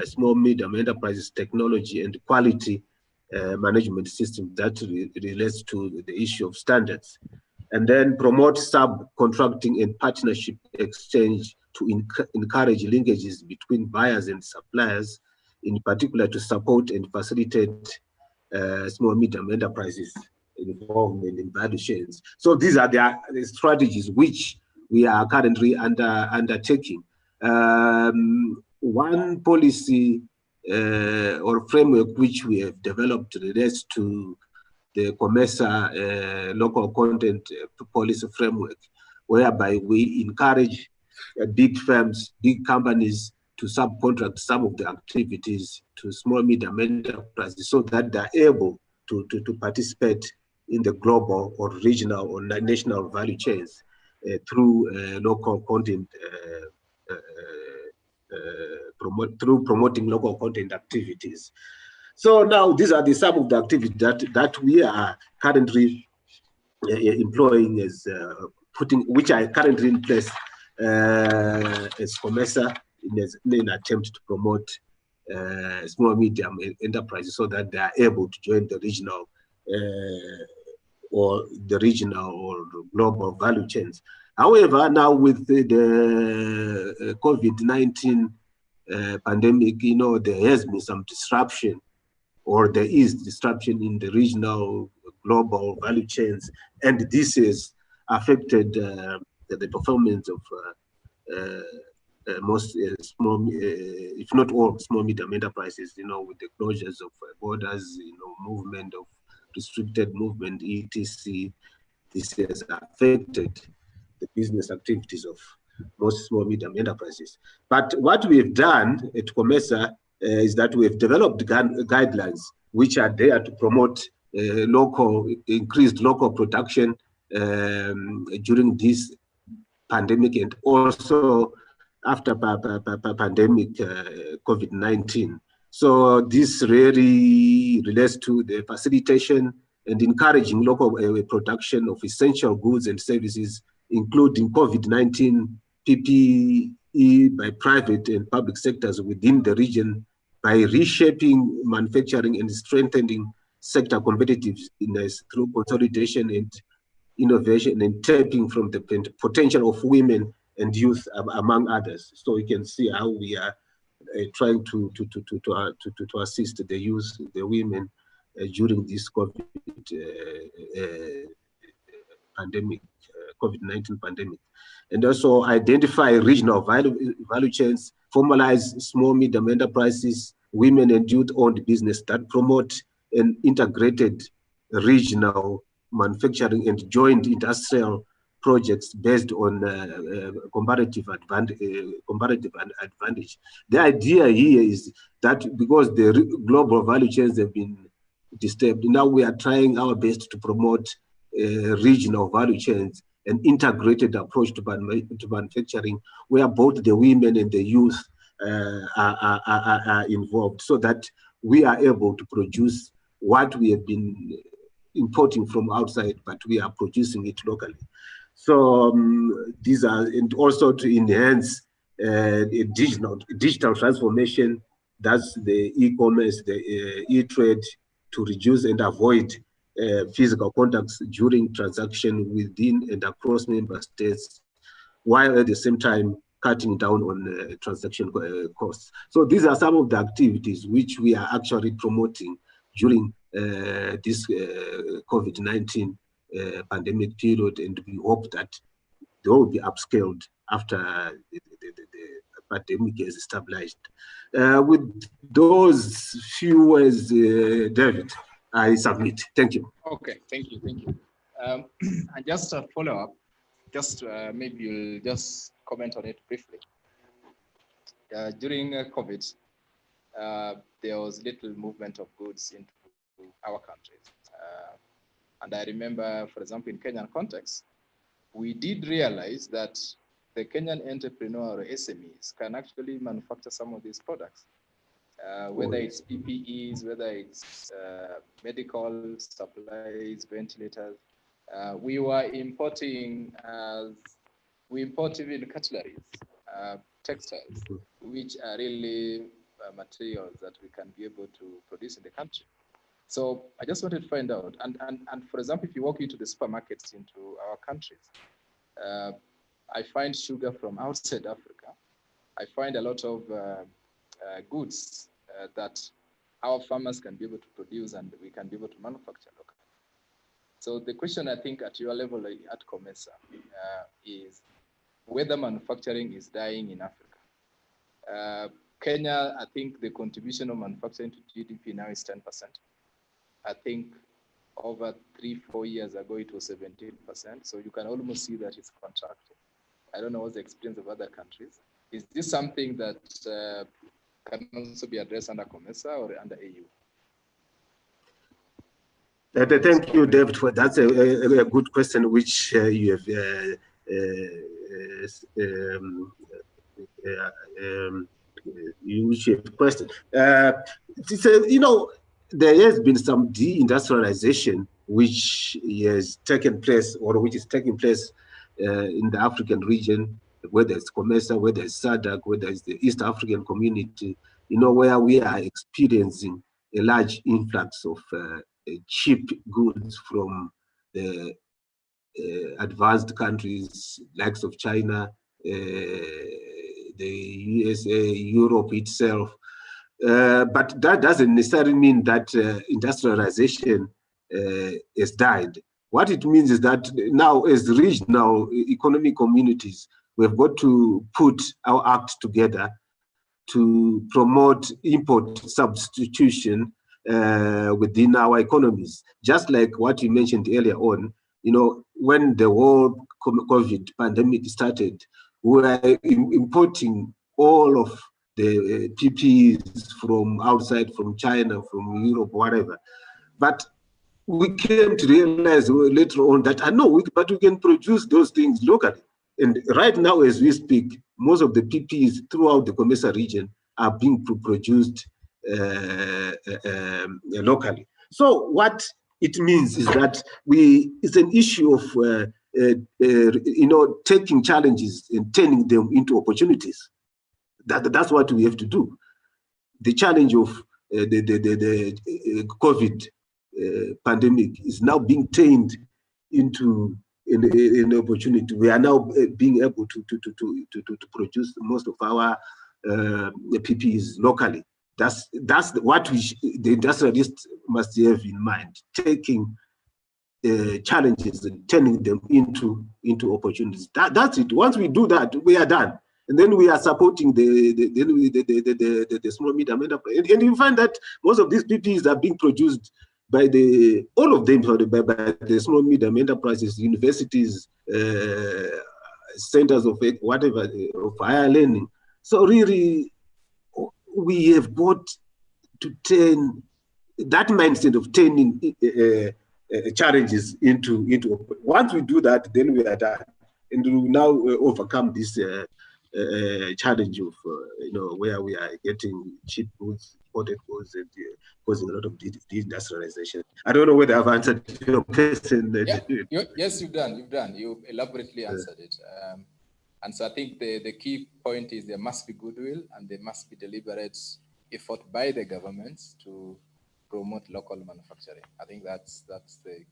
small medium enterprises technology and quality management system that relates to the issue of standards. And then promote subcontracting and partnership exchange to encourage linkages between buyers and suppliers, in particular to support and facilitate small medium enterprises involvement in value chains. So these are the strategies which we are currently undertaking. One policy or framework which we have developed relates to the COMESA local content policy framework, whereby we encourage big firms, big companies to subcontract some of the activities to small medium enterprises so that they're able to participate in the global or regional or national value chains through local content, through promoting local content activities. So now these are some of the activities that we are currently employing as which are currently in place as COMESA in an attempt to promote small medium enterprises so that they are able to join the regional or global value chains. However, now with the COVID-19 pandemic, you know, there has been some disruption, or there is disruption in the regional global value chains, and this has affected the performance of most small, if not all, small medium enterprises. You know, with the closures of borders, you know, movement of restricted movement, etc. This has affected the business activities of most small medium enterprises. But what we've done at COMESA is that we've developed guidelines which are there to promote increased local production during this pandemic and also after pandemic COVID-19. So this really relates to the facilitation and encouraging local production of essential goods and services, including COVID-19 PPE by private and public sectors within the region, by reshaping manufacturing and strengthening sector competitiveness through consolidation and innovation and tapping from the potential of women and youth, among others. So you can see how we are trying to assist the youth, the women during this pandemic, COVID-19 pandemic, and also identify regional value chains, formalize small medium enterprises, women and youth-owned business that promote an integrated regional manufacturing and joint industrial projects based on comparative advantage. The idea here is that because the global value chains have been disturbed, now we are trying our best to promote regional value chains, an integrated approach to manufacturing, where both the women and the youth are involved, so that we are able to produce what we have been importing from outside, but we are producing it locally. So these are, and also to enhance digital transformation, that's the e-commerce, the e-trade, to reduce and avoid physical contacts during transaction within and across member states, while at the same time cutting down on transaction costs. So these are some of the activities which we are actually promoting during this COVID-19 pandemic period, and we hope that they will be upscaled after the pandemic is stabilized. With those few words, David, I submit. Thank you. Okay, thank you. And just a follow-up, maybe you'll just comment on it briefly. During COVID, there was little movement of goods into our countries. And I remember, for example, in Kenyan context, we did realize that the Kenyan entrepreneur or SMEs can actually manufacture some of these products, whether it's PPEs, whether it's medical supplies, ventilators. We were importing, we import even cutlery, textiles, which are really materials that we can be able to produce in the country. So I just wanted to find out, and for example, if you walk into the supermarkets into our countries, I find sugar from outside Africa. I find a lot of goods that our farmers can be able to produce and we can be able to manufacture locally. So the question, I think, at your level at COMESA is whether manufacturing is dying in Africa. Kenya, I think the contribution of manufacturing to GDP now is 10%. I think over 3-4 years ago, it was 17%. So you can almost see that it's contracting. I don't know what's the experience of other countries. Is this something that can also be addressed under COMESA or under AU? Thank you, David, for that's a good question, which you have questioned. You know, there has been some deindustrialization which has taken place, or which is taking place in the African region, whether it's COMESA, whether it's SADC, whether it's the East African community, you know, where we are experiencing a large influx of cheap goods from the advanced countries, likes of China, the USA, Europe itself. But that doesn't necessarily mean that industrialization has died. What it means is that now, as regional economic communities, we've got to put our act together to promote import substitution within our economies. Just like what you mentioned earlier on, you know, when the whole COVID pandemic started, we are importing all of the PPEs from outside, from China, from Europe, whatever. But we came to realize later on that, but we can produce those things locally. And right now, as we speak, most of the PPEs throughout the Comesa region are being produced locally. So what it means is that it's an issue of taking challenges and turning them into opportunities. That's what we have to do. The challenge of the COVID pandemic is now being turned into an opportunity. We are now being able to produce most of our PPEs locally. That's what the industrialists must have in mind, taking challenges and turning them into opportunities. That's it. Once we do that, we are done. And then we are supporting the small medium enterprise. And you find that most of these PPEs are being produced by all of them by the small medium enterprises, universities, centers of whatever, of higher learning. So really, we have got to turn that mindset of turning challenges into. Once we do that, then we are done, and we will now overcome this challenge of where we are getting cheap goods, imported goods, and causing a lot of deindustrialization. I don't know whether I've answered your question. Yes, you've done. You elaborately answered it. And so I think the key point is there must be goodwill and there must be deliberate effort by the governments to promote local manufacturing. I think that's the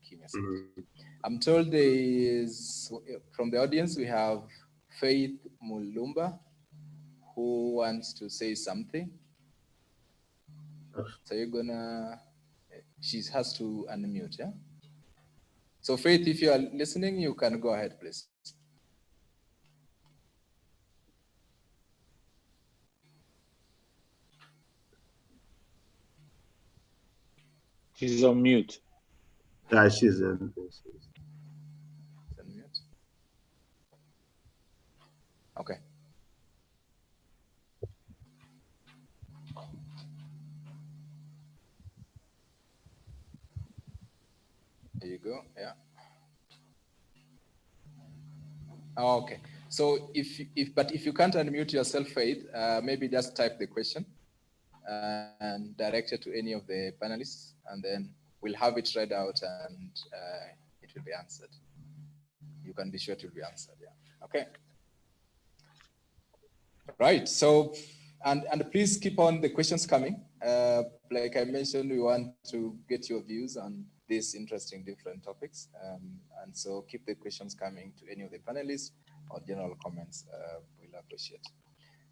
key message. Mm-hmm. I'm told there is, from the audience, we have Faith Mulumba, who wants to say something. So she has to unmute, yeah? So Faith, if you are listening, you can go ahead, please. She's on mute. Yeah, she's on mute. Okay. There you go. Yeah. Oh, okay. So if you can't unmute yourself, Faith, maybe just type the question and direct it to any of the panelists, and then we'll have it read out and it will be answered. You can be sure it will be answered. Yeah. Okay. Right. So, and please keep on the questions coming. Like I mentioned, we want to get your views on these interesting different topics. And so keep the questions coming to any of the panelists or general comments. We'll appreciate.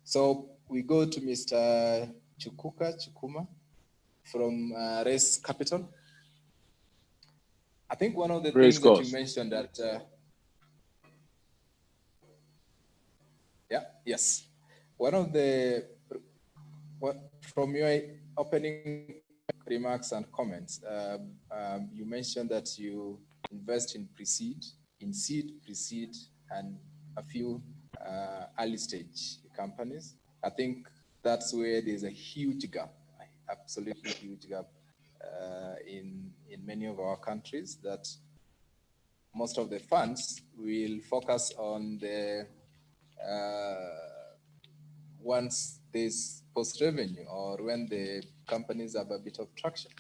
So we go to Mr. Chukuma from Race Capital. I think one of the things that you mentioned that, yes. One of the, from your opening remarks and comments, you mentioned that you invest in seed, pre-seed, and a few early stage companies. I think that's where there's a huge gap, absolutely huge gap in many of our countries, that most of the funds will focus on the once there's post-revenue or when the companies have a bit of traction.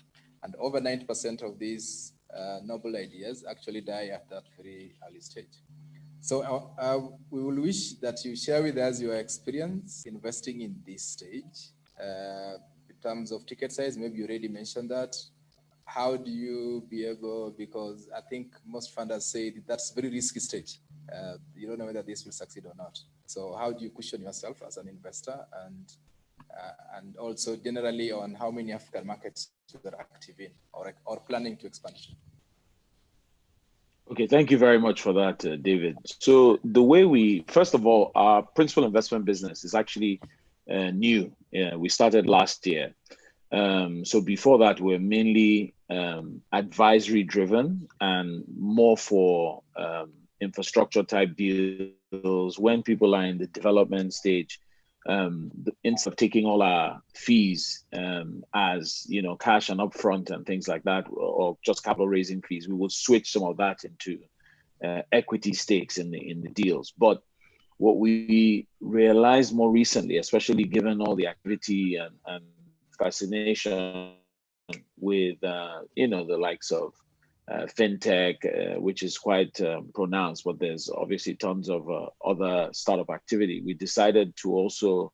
And over 90% of these noble ideas actually die at that very early stage. So we will wish that you share with us your experience investing in this stage. In terms of ticket size, maybe you already mentioned that. How do you be able, because I think most funders say that's a very risky stage. You don't know whether this will succeed or not. So how do you cushion yourself as an investor, and also generally on how many African markets you're active in or planning to expand to? Okay, thank you very much for that, David. So the way first of all, our principal investment business is actually new. We started last year. So before that, we're mainly advisory driven and more for infrastructure type deals deals, when people are in the development stage, instead of taking all our fees as cash and upfront and things like that, or just capital raising fees, we will switch some of that into equity stakes in the deals. But what we realized more recently, especially given all the activity and fascination with the likes of fintech, which is quite pronounced, but there's obviously tons of other startup activity. We decided to also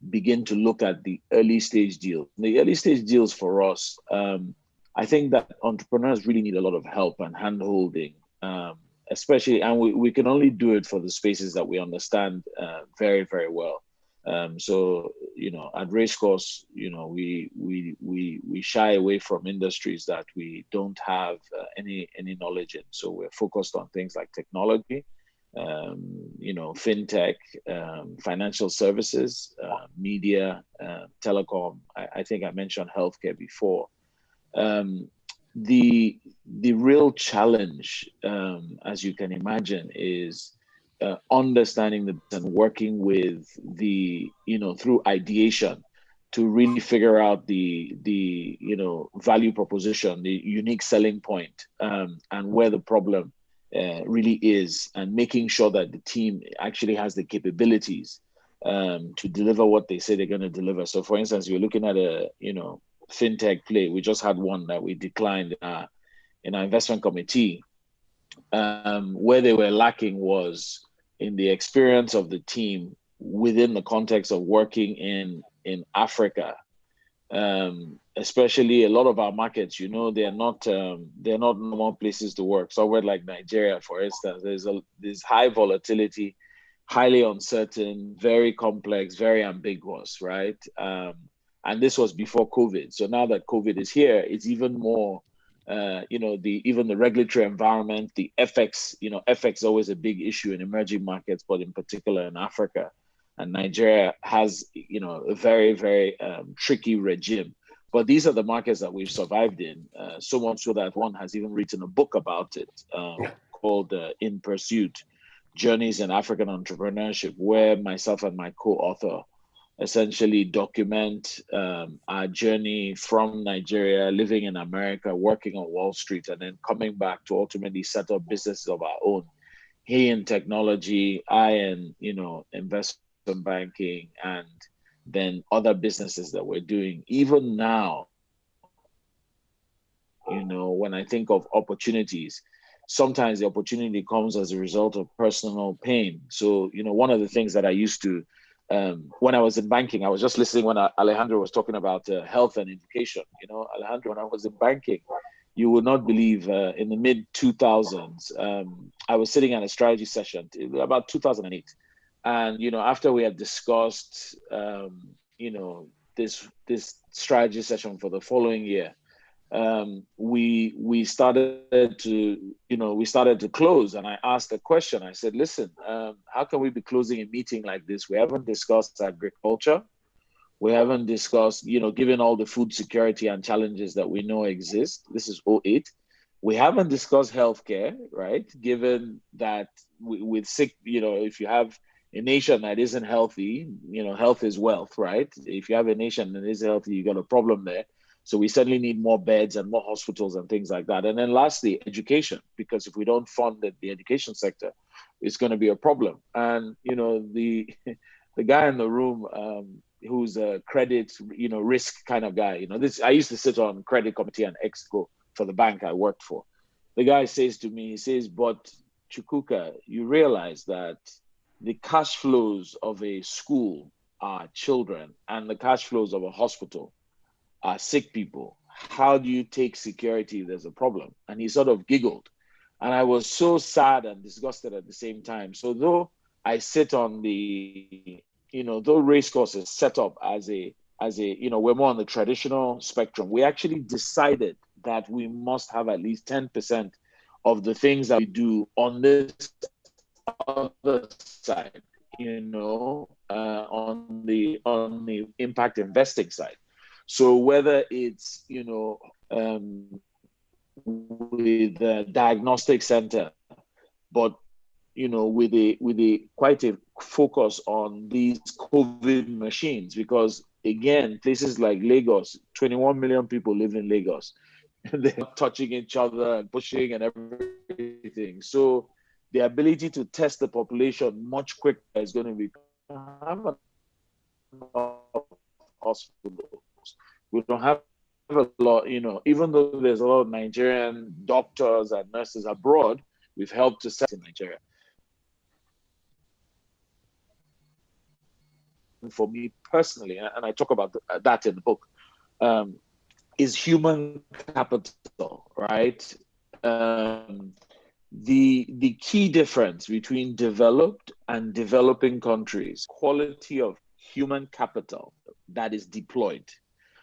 begin to look at the early stage deals. The early stage deals for us, I think that entrepreneurs really need a lot of help and hand-holding, especially, and we can only do it for the spaces that we understand very, very well. So, at Racecourse, we shy away from industries that we don't have any knowledge in. So we're focused on things like technology, fintech, financial services, media, telecom. I think I mentioned healthcare before. The real challenge, as you can imagine, is understanding and working with through ideation to really figure out the value proposition, the unique selling point, and where the problem really is, and making sure that the team actually has the capabilities to deliver what they say they're going to deliver. So, for instance, you're looking at a fintech play. We just had one that we declined in our investment committee. Where they were lacking was in the experience of the team within the context of working in Africa, especially a lot of our markets. They're not normal places to work. Somewhere like Nigeria, for instance, there's high volatility, highly uncertain, very complex, very ambiguous, right? And this was before COVID. So now that COVID is here, it's even more. Even the regulatory environment, the FX, FX is always a big issue in emerging markets, but in particular in Africa. And Nigeria has, a very, very tricky regime. But these are the markets that we've survived in, so much so that one has even written a book about it called In Pursuit, Journeys in African Entrepreneurship, where myself and my co-author essentially document our journey from Nigeria, living in America, working on Wall Street, and then coming back to ultimately set up businesses of our own. He in technology, I in investment banking, and then other businesses that we're doing. Even now, when I think of opportunities, sometimes the opportunity comes as a result of personal pain. So, one of the things that I used to when I was in banking, I was just listening when Alejandro was talking about health and education. Alejandro, when I was in banking, you would not believe in the mid-2000s, I was sitting at a strategy session, about 2008. And, after we had discussed, this strategy session for the following year, we started to close, and I asked a question. I said, listen, how can we be closing a meeting like this? We haven't discussed agriculture. We haven't discussed, given all the food security and challenges that we know exist. This is 2008. We haven't discussed healthcare, right? Given that with sick, if you have a nation that isn't healthy, health is wealth, right? If you have a nation that is healthy, you got a problem there. So we certainly need more beds and more hospitals and things like that. And then lastly, education, because if we don't fund the education sector, it's going to be a problem. And, the guy in the room who's a credit, risk kind of guy, I used to sit on credit committee and exco for the bank I worked for. The guy says to me, he says, but Chukwuka, you realize that the cash flows of a school are children and the cash flows of a hospital are sick people. How do you take security if there's a problem? And he sort of giggled. And I was so sad and disgusted at the same time. So though I sit on though Racecourse is set up as a, we're more on the traditional spectrum, we actually decided that we must have at least 10% of the things that we do on this other side, on the impact investing side. So whether it's, with the diagnostic center, but with a quite a focus on these COVID machines, because again, places like Lagos, 21 million people live in Lagos. They're touching each other and pushing and everything. So the ability to test the population much quicker is going to be hospitals. We don't have a lot, even though there's a lot of Nigerian doctors and nurses abroad, we've helped to set in Nigeria. For me personally, and I talk about that in the book, is human capital, right? The key difference between developed and developing countries, quality of human capital that is deployed.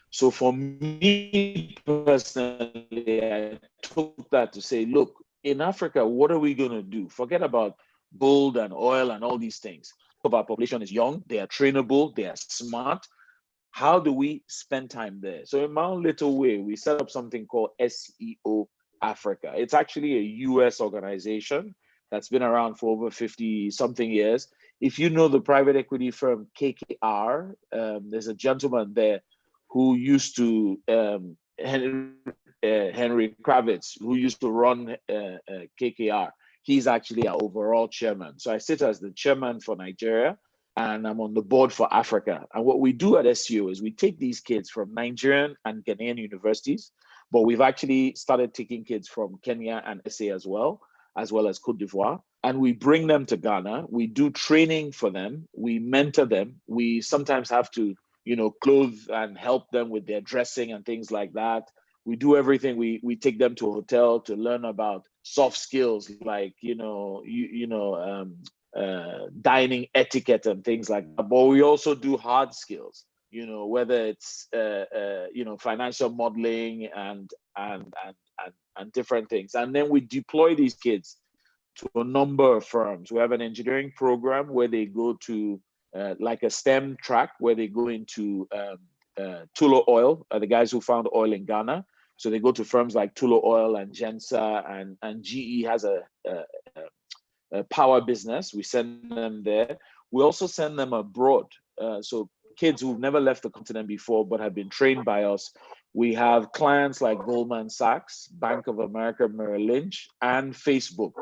So for me personally, I took that to say, look, in Africa, what are we going to do? Forget about gold and oil and all these things. Our population is young, they are trainable, they are smart. How do we spend time there? So in my own little way, we set up something called SEO Africa. It's actually a US organization that's been around for over 50 something years. If you know the private equity firm KKR, there's a gentleman there who used to, Henry Kravitz, who used to run KKR. He's actually our overall chairman. So I sit as the chairman for Nigeria, and I'm on the board for Africa. And what we do at SEO is we take these kids from Nigerian and Ghanaian universities, but we've actually started taking kids from Kenya and SA as well as Cote d'Ivoire. And we bring them to Ghana. We do training for them. We mentor them. We sometimes have to, clothe and help them with their dressing and things like that. We do everything. We take them to a hotel to learn about soft skills like, dining etiquette and things like that. But we also do hard skills, whether it's financial modeling and different things. And then we deploy these kids to a number of firms. We have an engineering program where they go to like a STEM track where they go into Tullow Oil, the guys who found oil in Ghana. So they go to firms like Tullow Oil and Gensa, and GE has a power business. We send them there. We also send them abroad. So kids who've never left the continent before but have been trained by us. We have clients like Goldman Sachs, Bank of America, Merrill Lynch, and Facebook.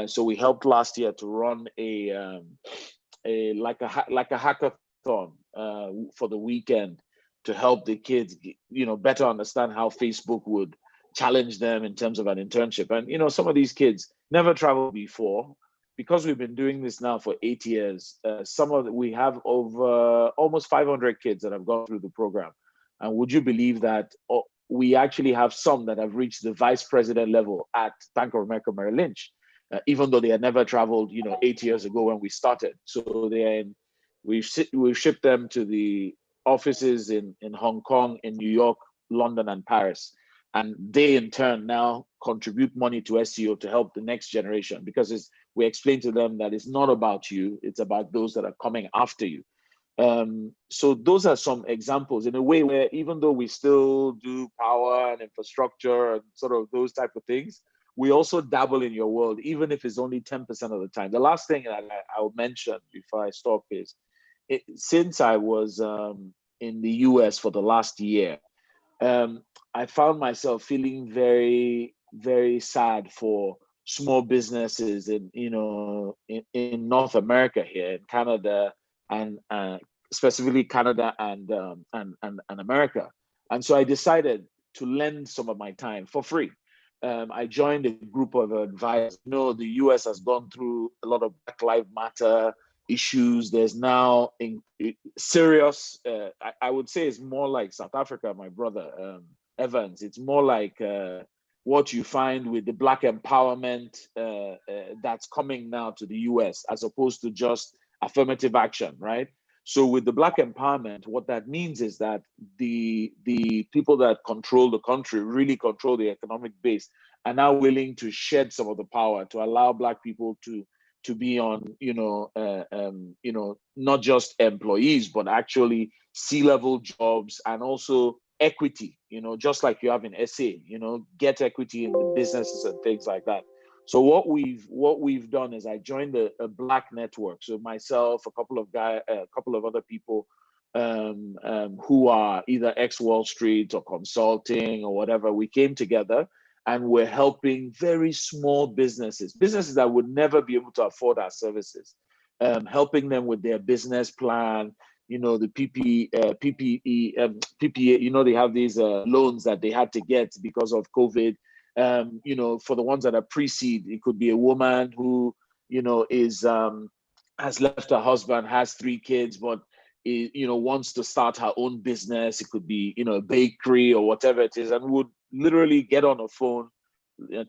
So we helped last year to run a hackathon for the weekend to help the kids, better understand how Facebook would challenge them in terms of an internship. And, some of these kids never traveled before. Because we've been doing this now for 8 years, we have over almost 500 kids that have gone through the program. And would you believe that we actually have some that have reached the vice president level at Bank of America Merrill Lynch, even though they had never traveled, 8 years ago when we started. So we've shipped them to the offices in Hong Kong, in New York, London, and Paris. And they in turn now contribute money to SEO to help the next generation, because we explain to them that it's not about you, it's about those that are coming after you. So those are some examples in a way where even though we still do power and infrastructure and sort of those type of things, we also dabble in your world, even if it's only 10% of the time. The last thing that I'll mention before I stop is, since I was in the US for the last year, I found myself feeling very, very sad for small businesses in North America here, in Canada, and specifically Canada and America. And so I decided to lend some of my time for free. I joined a group of advisors. The US has gone through a lot of Black Lives Matter issues. There's now serious, I would say it's more like South Africa, my brother Evans. It's more like what you find with the Black empowerment that's coming now to the US, as opposed to just affirmative action, right? So with the Black empowerment, what that means is that the people that control the country, really control the economic base, are now willing to shed some of the power to allow Black people to be on, not just employees, but actually C-level jobs, and also equity, just like you have in SA, get equity in the businesses and things like that. So what we've done is I joined a Black network. So myself, a couple of other people who are either ex-Wall Street or consulting or whatever. We came together and we're helping very small businesses that would never be able to afford our services, helping them with their business plan, the PPE, PPA, they have these loans that they had to get because of COVID. For the ones that are pre-seed, it could be a woman who, has left her husband, has 3 kids, but wants to start her own business. It could be, a bakery or whatever it is, and would literally get on a phone.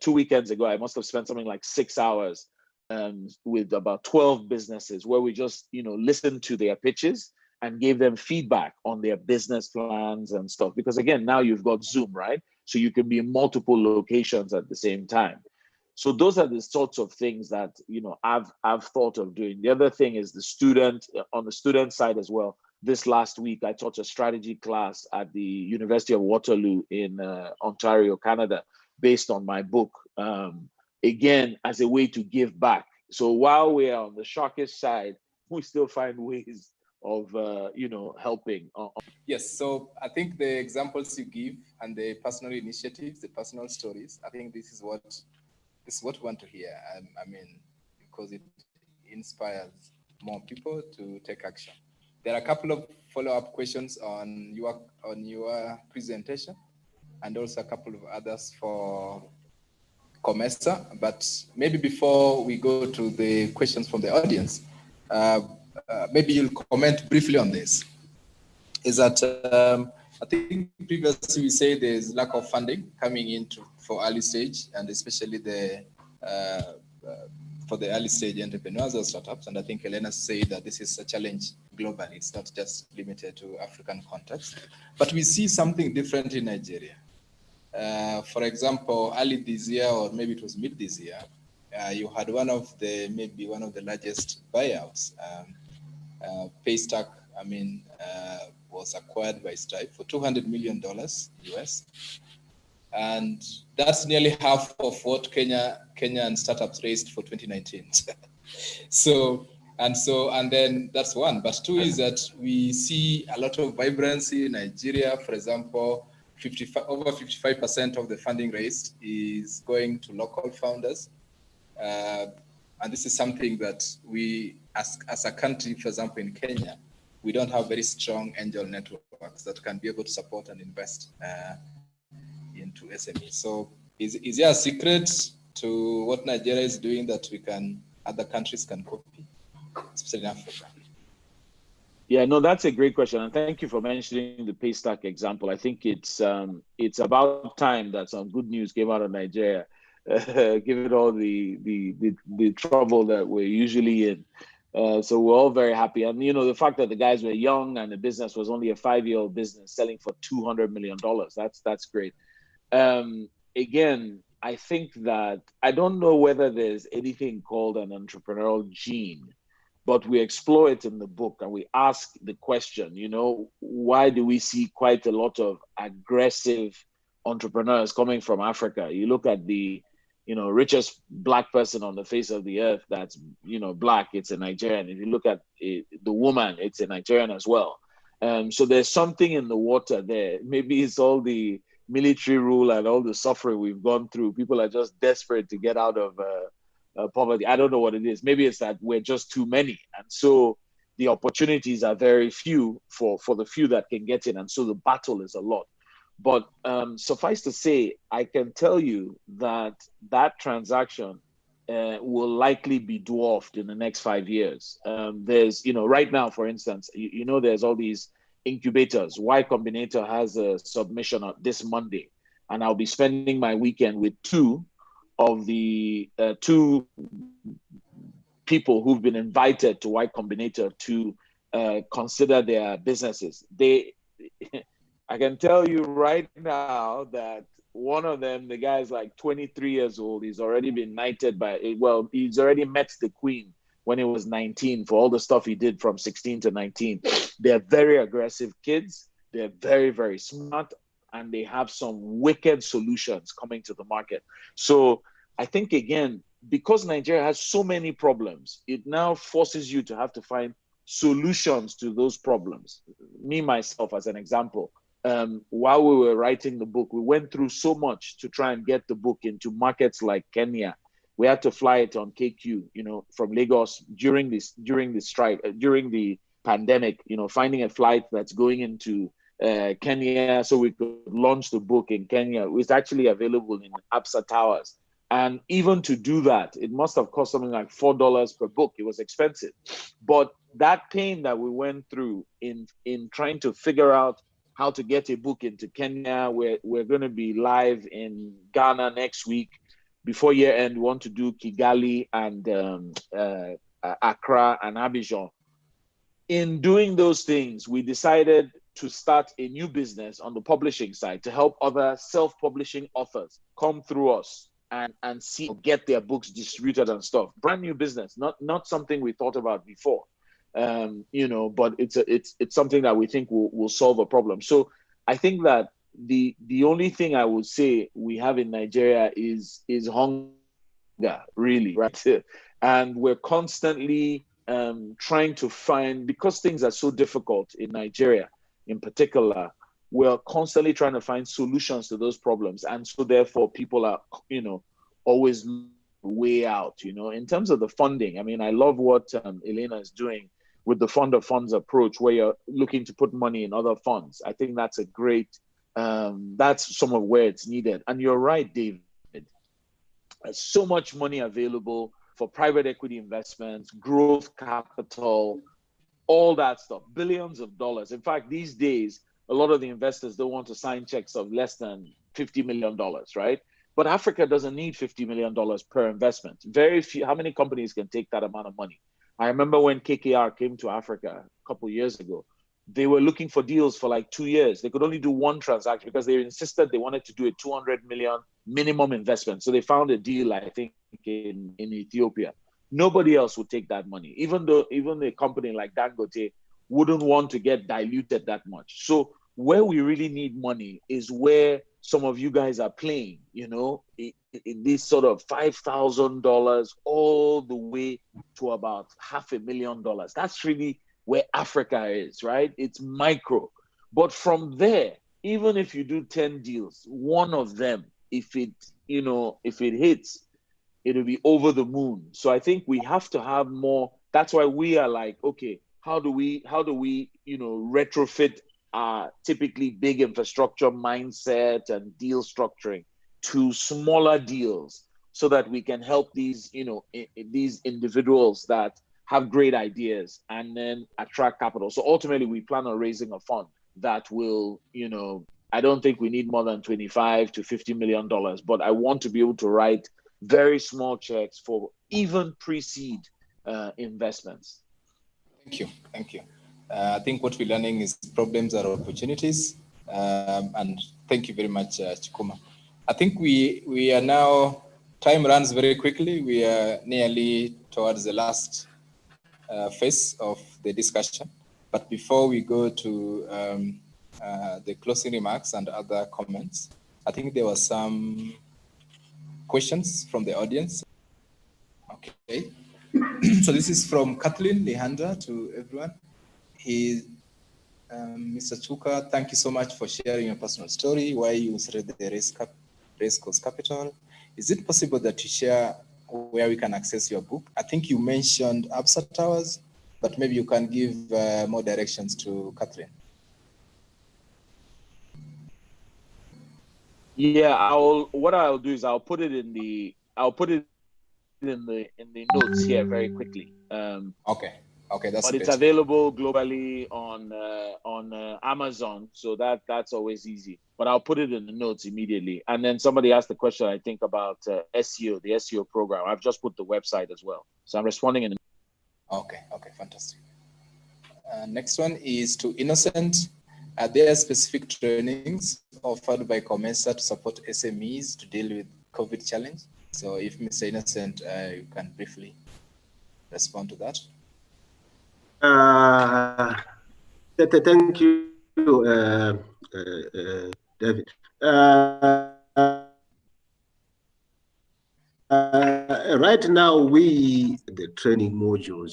2 weekends ago, I must have spent something like 6 hours with about 12 businesses where we just, listened to their pitches and gave them feedback on their business plans and stuff. Because again, now you've got Zoom, right? So you can be in multiple locations at the same time. So those are the sorts of things that, I've thought of doing. The other thing is on the student side as well. This last week, I taught a strategy class at the University of Waterloo in Ontario, Canada, based on my book, again, as a way to give back. So while we are on the sharkish side, we still find ways of, helping. Yes, so I think the examples you give and the personal initiatives, the personal stories, I think this is what we want to hear. Because it inspires more people to take action. There are a couple of follow-up questions on your presentation, and also a couple of others for Comesa. But maybe before we go to the questions from the audience, maybe you'll comment briefly on this. Is that I think previously we say there's lack of funding coming into for early stage, and especially for the early stage entrepreneurs or startups. And I think Elena said that this is a challenge globally. It's not just limited to African context, but we see something different in Nigeria. For example, early this year, or maybe it was mid this year, you had one of the largest buyouts. Paystack, was acquired by Stripe for $200 million US. And that's nearly half of what Kenyan startups raised for 2019. And then that's one. But two is that we see a lot of vibrancy in Nigeria. For example, over 55% of the funding raised is going to local founders. And this is something that we, as a country, for example, in Kenya, we don't have very strong angel networks that can be able to support and invest into SMEs. So is there a secret to what Nigeria is doing that other countries can copy, especially in Africa? Yeah, no, that's a great question. And thank you for mentioning the Paystack example. I think it's about time that some good news came out of Nigeria, given all the trouble that we're usually in. So we're all very happy. And, the fact that the guys were young and the business was only a 5-year-old business selling for $200 million, that's great. Again, I think that I don't know whether there's anything called an entrepreneurial gene, but we explore it in the book and we ask the question, why do we see quite a lot of aggressive entrepreneurs coming from Africa? You look at the, richest Black person on the face of the earth that's, Black, it's a Nigerian. If you look at the woman, it's a Nigerian as well. So there's something in the water there. Maybe it's all the military rule and all the suffering we've gone through. People are just desperate to get out of poverty. I don't know what it is. Maybe it's that we're just too many. And so the opportunities are very few for the few that can get in. And so the battle is a lot. But suffice to say, I can tell you that transaction will likely be dwarfed in the next 5 years. There's, right now, for instance, there's all these incubators. Y Combinator has a submission on this Monday, and I'll be spending my weekend with two of the two people who've been invited to Y Combinator to consider their businesses. I can tell you right now that one of them, the guy's like 23 years old. He's already been knighted he's already met the Queen when he was 19 for all the stuff he did from 16 to 19. They're very aggressive kids. They're very, very smart, and they have some wicked solutions coming to the market. So I think, again, because Nigeria has so many problems, it now forces you to have to find solutions to those problems. Me, myself, as an example, while we were writing the book, we went through so much to try and get the book into markets like Kenya. We had to fly it on KQ, from Lagos during the strike, during the pandemic, finding a flight that's going into Kenya so we could launch the book in Kenya. It was actually available in Absa Towers. And even to do that, it must have cost something like $4 per book. It was expensive. But that pain that we went through in trying to figure out how to get a book into Kenya, we're going to be live in Ghana next week. Before year end, we want to do Kigali and Accra and Abidjan. In doing those things, we decided to start a new business on the publishing side to help other self-publishing authors come through us and see, get their books distributed and stuff. Brand new business, not something we thought about before, but it's something that we think will solve a problem. So I think that the only thing I would say we have in Nigeria is hunger, really, right? And we're constantly trying to find, because things are so difficult in Nigeria in particular, we're constantly trying to find solutions to those problems. And so therefore people are, always way out, in terms of the funding. I mean, I love what Elena is doing with the fund of funds approach, where you're looking to put money in other funds. I think that's a great, that's some of where it's needed. And you're right, David, there's so much money available for private equity investments, growth capital, all that stuff, billions of dollars. In fact, these days, a lot of the investors don't want to sign checks of less than $50 million, right? But Africa doesn't need $50 million per investment. Very few, how many companies can take that amount of money? I remember when KKR came to Africa a couple of years ago, they were looking for deals for like 2 years. They could only do one transaction because they insisted they wanted to do a 200 million minimum investment. So they found a deal, I think, in Ethiopia. Nobody else would take that money, even a company like Dangote wouldn't want to get diluted that much. So where we really need money is where some of you guys are playing, in this sort of $5,000 all the way to about $500,000. That's really where Africa is, right? It's micro. But from there, even if you do 10 deals, one of them, if it hits, it'll be over the moon. So I think we have to have more. That's why we are like, okay, how do we retrofit our typically big infrastructure mindset and deal structuring to smaller deals so that we can help these individuals that have great ideas and then attract capital. So ultimately we plan on raising a fund that will, I don't think we need more than $25 to $50 million, but I want to be able to write very small checks for even pre-seed investments. Thank you. I think what we're learning is problems are opportunities. And thank you very much, Chikuma. I think we are now, time runs very quickly. We are nearly towards the last phase of the discussion. But before we go to the closing remarks and other comments, I think there were some questions from the audience. Okay. So this is from Kathleen Lehandra to everyone. Mr. Chuka, thank you so much for sharing your personal story, why you inserted the raise course capital. Is it possible that you share where we can access your book? I think you mentioned Absa Towers, but maybe you can give more directions to Kathleen. Yeah, what I'll do is I'll put it in the notes here very quickly. Okay, that's. But it's available globally on Amazon, so that's always easy. But I'll put it in the notes immediately. And then somebody asked the question, I think, about SEO, the SEO program. I've just put the website as well, so I'm responding in. Okay, fantastic. Next one is to Innocent. Are there specific trainings offered by COMESA to support SMEs to deal with COVID challenge? So if Mr. Innocent, you can briefly respond to that. Thank you, David. Right now, the training modules,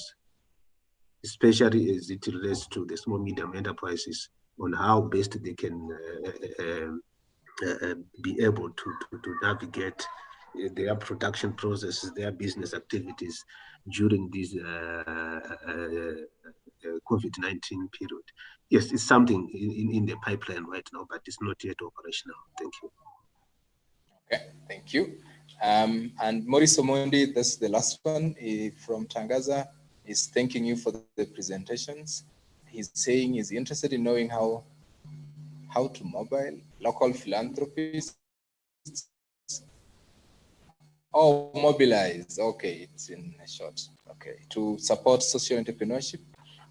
especially as it relates to the small medium enterprises, on how best they can be able to navigate their production processes, their business activities during this COVID-19 period. Yes, it's something in the pipeline right now, but it's not yet operational. Thank you. Okay, thank you. And Maurice Omondi, that's the last one from Tangaza, is thanking you for the presentations. He's saying he's interested in knowing how to mobile local philanthropists. Oh, Mobilize. Okay, it's in a short. Okay, to support social entrepreneurship.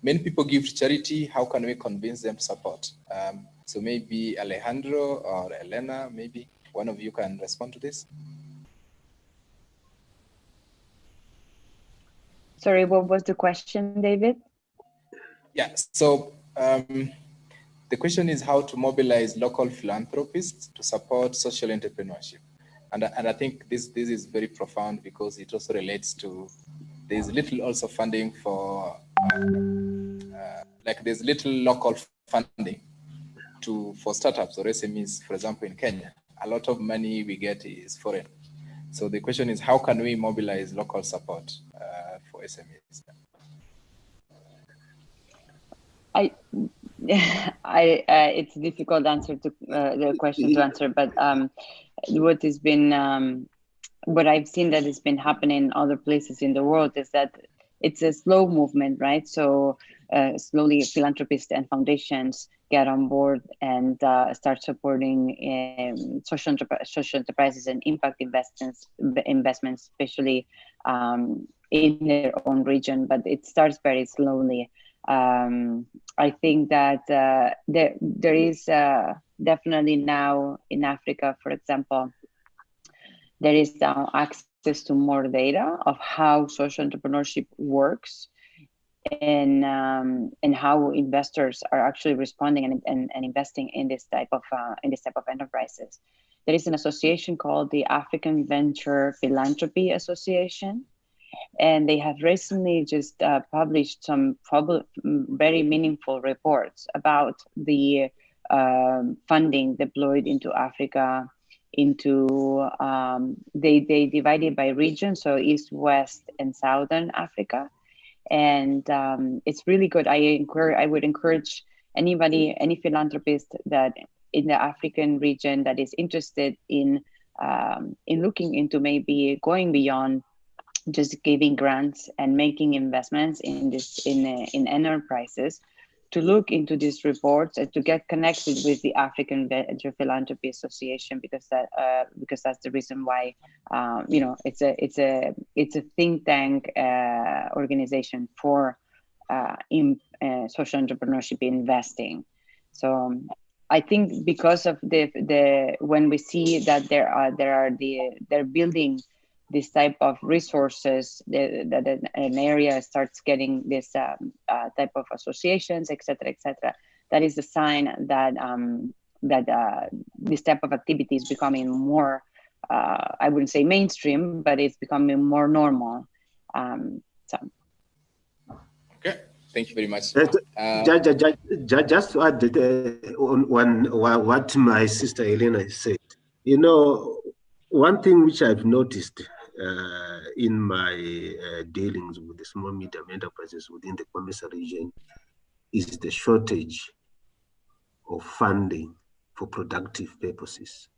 Many people give to charity. How can we convince them to support? So maybe Alejandro or Elena, maybe one of you can respond to this. Sorry, what was the question, David? Yeah, so the question is how to mobilize local philanthropists to support social entrepreneurship. And I think this is very profound because it also relates to, there's little also funding for, like there's little local funding for startups or SMEs, for example, in Kenya. A lot of money we get is foreign. So the question is, how can we mobilize local support for SMEs? It's a difficult answer to the question to answer, but what has been, what I've seen that has been happening in other places in the world is that it's a slow movement, right? So slowly philanthropists and foundations get on board and start supporting social enterprises and impact investments, especially in their own region, but it starts very slowly. I think that there is definitely now in Africa, for example, there is now access to more data of how social entrepreneurship works and how investors are actually responding and investing in this type of enterprises. There is an association called the African Venture Philanthropy Association, and they have recently just published some very meaningful reports about the funding deployed into Africa. They divided by region, so East, West, and Southern Africa, and it's really good. I would encourage any philanthropist that in the African region that is interested in looking into maybe going beyond just giving grants and making investments in enterprises, to look into these reports and to get connected with the African Venture Philanthropy Association, because that's the reason why it's a think tank organization for social entrepreneurship investing. So I think because of the when we see that they're building this type of resources, that an area starts getting this type of associations, et cetera, that is a sign that this type of activity is becoming more, I wouldn't say mainstream, but it's becoming more normal. Okay, thank you very much. Just to add on what my sister Elena said, one thing which I've noticed in my dealings with the small medium enterprises within the Comesa region is the shortage of funding for productive purposes.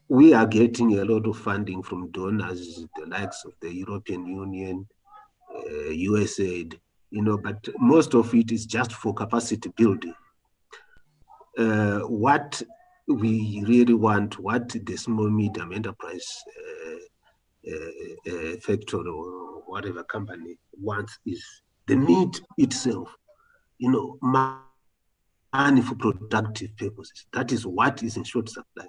We are getting a lot of funding from donors, the likes of the European Union, USAID, but most of it is just for capacity building. What we really want, what the small medium enterprise factory or whatever company wants, is the meat itself, money for productive purposes. That is what is in short supply.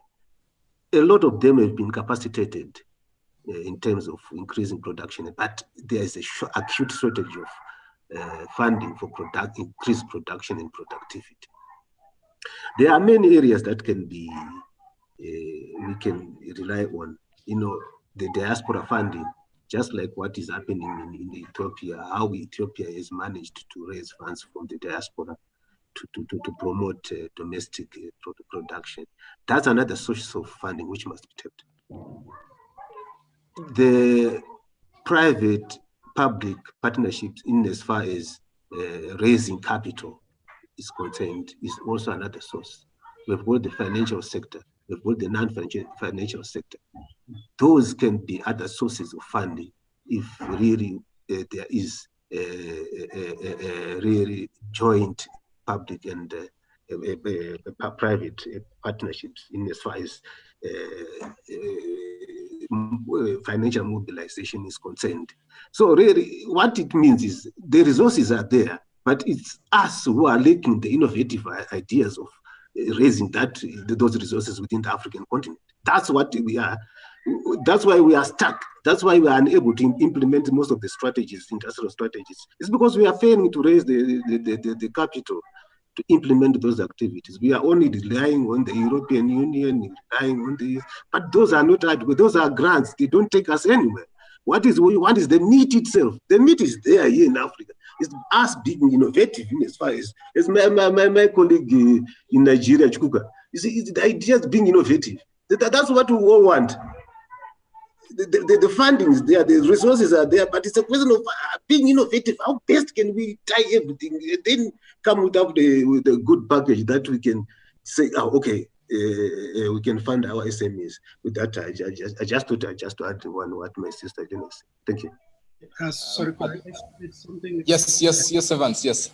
A lot of them have been capacitated in terms of increasing production, but there is a acute shortage of funding for increased production and productivity. There are many areas that can be we can rely on. the diaspora funding, just like what is happening in Ethiopia, how Ethiopia has managed to raise funds from the diaspora to promote domestic production. That's another source of funding which must be tapped. The private-public partnerships, in as far as raising capital is concerned, is also another source. We've got the financial sector, we've got the non-financial sector. Those can be other sources of funding if really there is really joint public and private partnerships in as far as financial mobilization is concerned. So really what it means is the resources are there, but it's us who are lacking the innovative ideas of raising those resources within the African continent. That's what we are. That's why we are stuck. That's why we are unable to implement most of the strategies, industrial strategies. It's because we are failing to raise the capital to implement those activities. We are only relying on the European Union, relying on but those are not adequate. Those are grants. They don't take us anywhere. What we want is the meat itself. The meat is there here in Africa. It's us being innovative in as far as my colleague in Nigeria, Chukuka. You see, the idea is being innovative. That's what we all want. The funding is there, the resources are there, but it's a question of being innovative. How best can we tie everything and then come with a good package that we can say, okay, we can fund our SMEs. With that, I just thought to add what my sister Digna said. Thank you. Sorry, could I say something? Yes, Evans, yes.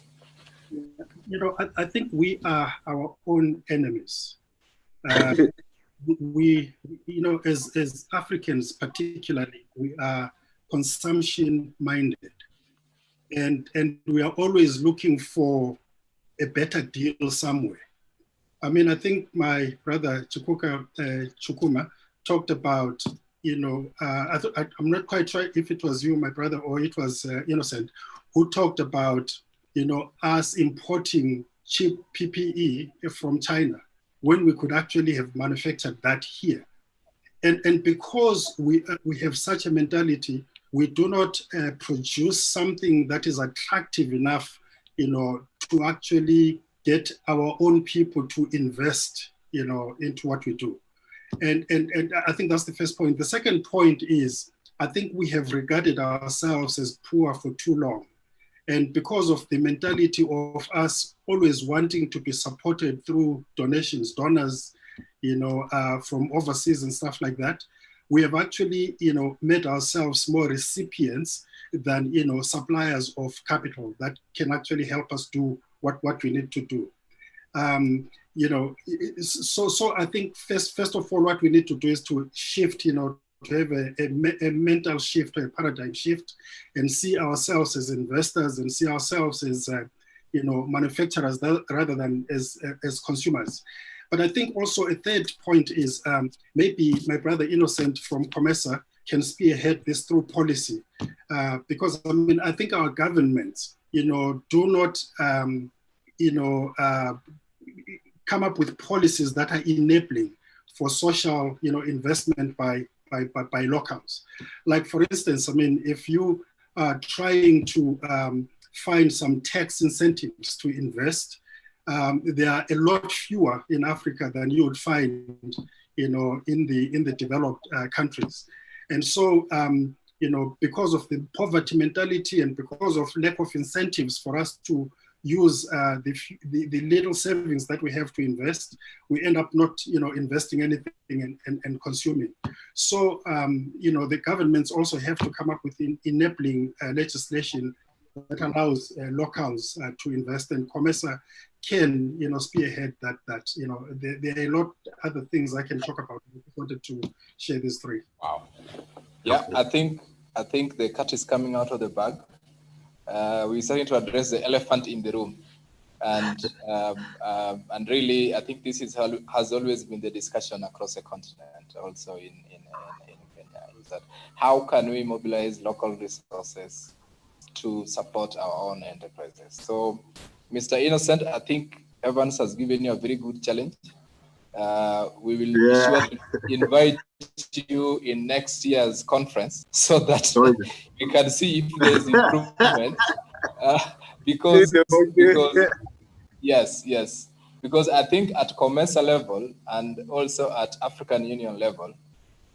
You know, I think we are our own enemies. We, you know, as Africans particularly, we are consumption minded, and we are always looking for a better deal somewhere. I mean, I think my brother Chukuma talked about, you know, I'm not quite sure if it was you, my brother, or it was Innocent, who talked about, you know, us importing cheap PPE from China, when we could actually have manufactured that here. And because we have such a mentality, we do not produce something that is attractive enough, you know, to actually get our own people to invest, you know, into what we do. And I think that's the first point. The second point is, I think we have regarded ourselves as poor for too long. And because of the mentality of us always wanting to be supported through donations, donors, you know, from overseas and stuff like that, we have actually, you know, made ourselves more recipients than, you know, suppliers of capital that can actually help us do what we need to do. You know, so I think first of all, what we need to do is to shift, you know, to have a mental shift, a paradigm shift, and see ourselves as investors and see ourselves as, you know, manufacturers rather than as consumers. But I think also a third point is maybe my brother Innocent from COMESA can spearhead this through policy, because I mean, I think our governments, you know, do not, you know, come up with policies that are enabling for social, you know, investment by locals. Like for instance, I mean, if you are trying to find some tax incentives to invest, there are a lot fewer in Africa than you would find, you know, in the developed countries. And so, you know, because of the poverty mentality and because of lack of incentives for us to use the little savings that we have to invest, we end up not, you know, investing anything and consuming. So, you know, the governments also have to come up with enabling legislation that allows locals to invest, and COMESA can, you know, spearhead that, you know, there are a lot of other things I can talk about. I just wanted to share these three. Wow. Yeah, I think the cat is coming out of the bag. We're starting to address the elephant in the room, and really, I think this has always been the discussion across the continent, also in Kenya, is that how can we mobilize local resources to support our own enterprises? So, Mr. Innocent, I think Evans has given you a very good challenge. we will be sure to invite you in next year's conference so that we can see if there's improvement. Because yes, because I think at COMESA level and also at African Union level,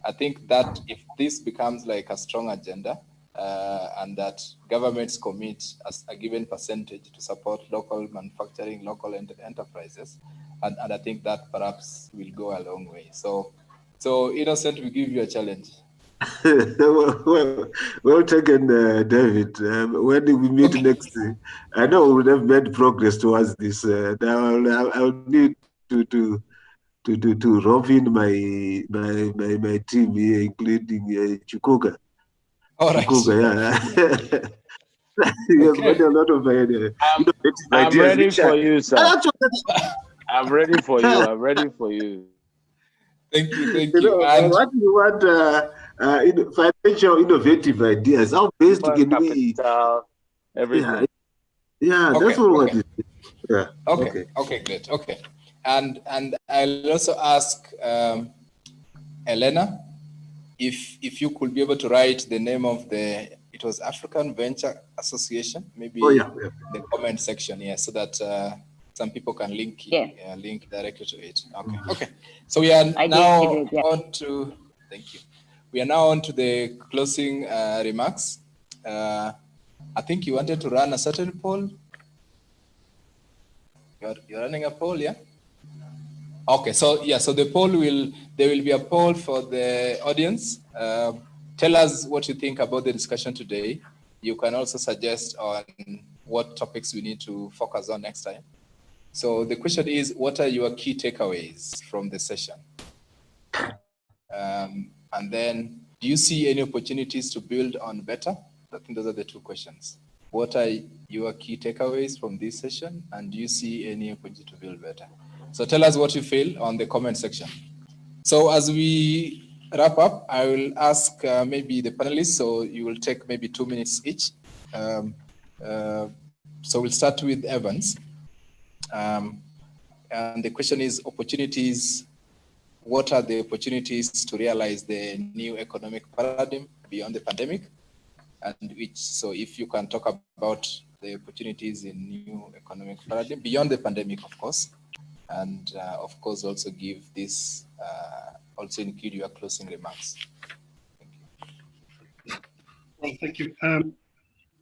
I think that if this becomes like a strong agenda, and that governments commit as a given percentage to support local manufacturing, local enterprises, and I think that perhaps will go a long way. So Innocent, we give you a challenge. well taken, David. When we meet next, I know we will have made progress towards this. I'll need to rope in my team here, including Chukuka. All right. Chukuka, yeah. You have got a lot of I'm ready for you, sir. I'm ready for you. I'm ready for you. Thank you. What do you want? Financial innovative ideas. How best can we? Everything. Yeah, that's what it is. Yeah. Okay, great. Okay, and I'll also ask Elena if you could be able to write the name of it was African Venture Association, maybe the comment section, so that some people can link directly to it. Okay. So we are now on to, thank you. We are now on to the closing remarks. I think you wanted to run a certain poll. You're running a poll, yeah? Okay, so the poll there will be a poll for the audience. Tell us what you think about the discussion today. You can also suggest on what topics we need to focus on next time. So the question is, what are your key takeaways from the session? And then, do you see any opportunities to build on better? I think those are the two questions. What are your key takeaways from this session? And do you see any opportunity to build better? So tell us what you feel on the comment section. So as we wrap up, I will ask maybe the panelists, so you will take maybe 2 minutes each. So we'll start with Evans. And the question is opportunities. What are the opportunities to realize the new economic paradigm beyond the pandemic? And so if you can talk about the opportunities in new economic paradigm beyond the pandemic, of course, and of course also give this, also include your closing remarks. Thank you.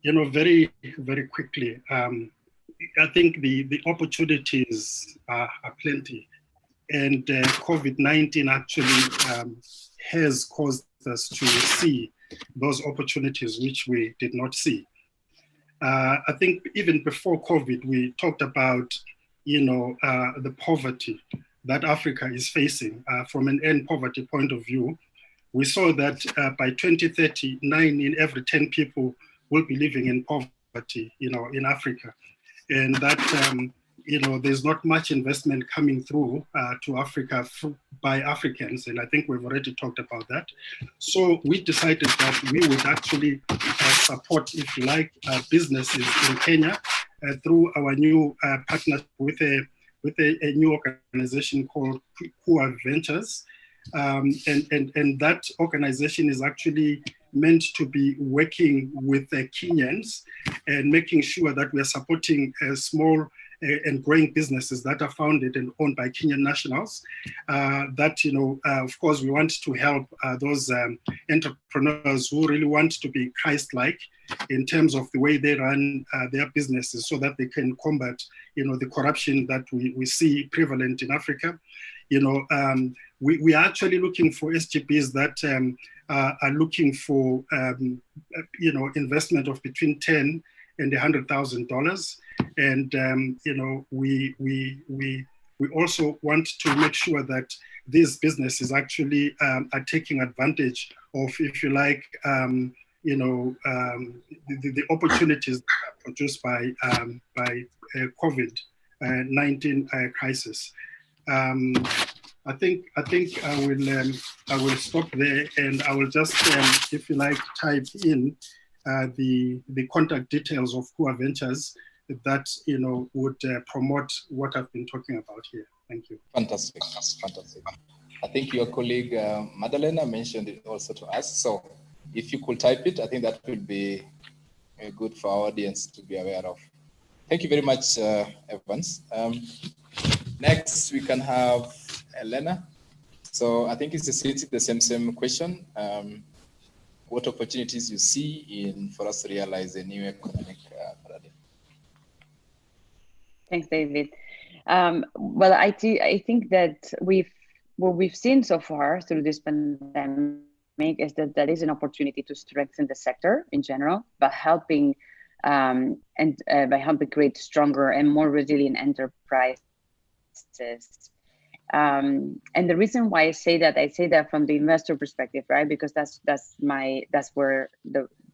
Very, very quickly, I think the opportunities are plenty, and COVID-19 actually has caused us to see those opportunities which we did not see. I think even before COVID, we talked about, the poverty that Africa is facing from an end poverty point of view. We saw that by 2030, 9 in every 10 people will be living in poverty, in Africa. And that, there's not much investment coming through to Africa by Africans. And I think we've already talked about that. So we decided that we would actually support, if you like, businesses in Kenya through our new partnership with a new organization called Kua Ventures. And that organization is actually meant to be working with Kenyans and making sure that we are supporting small and growing businesses that are founded and owned by Kenyan nationals. Of course, we want to help those entrepreneurs who really want to be Christ-like in terms of the way they run their businesses, so that they can combat, the corruption that we see prevalent in Africa. We are actually looking for SGPs that are looking for, investment of between $10,000 and $100,000. And, we also want to make sure that these businesses actually are taking advantage of, if you like, the opportunities produced by COVID-19 crisis. I think I will stop there, and I will just, if you like, type in the contact details of Kua Ventures that would promote what I've been talking about here. Thank you. Fantastic, fantastic. I think your colleague Madalena mentioned it also to us. So if you could type it, I think that will be good for our audience to be aware of. Thank you very much, Evans. Next, we can have Elena. So I think it's the same question. What opportunities you see for us to realize a new economic paradigm? Thanks, David. Well, I think that what we've seen so far through this pandemic is that there is an opportunity to strengthen the sector in general by helping by helping create stronger and more resilient enterprises. And the reason why I say that from the investor perspective, right? Because that's where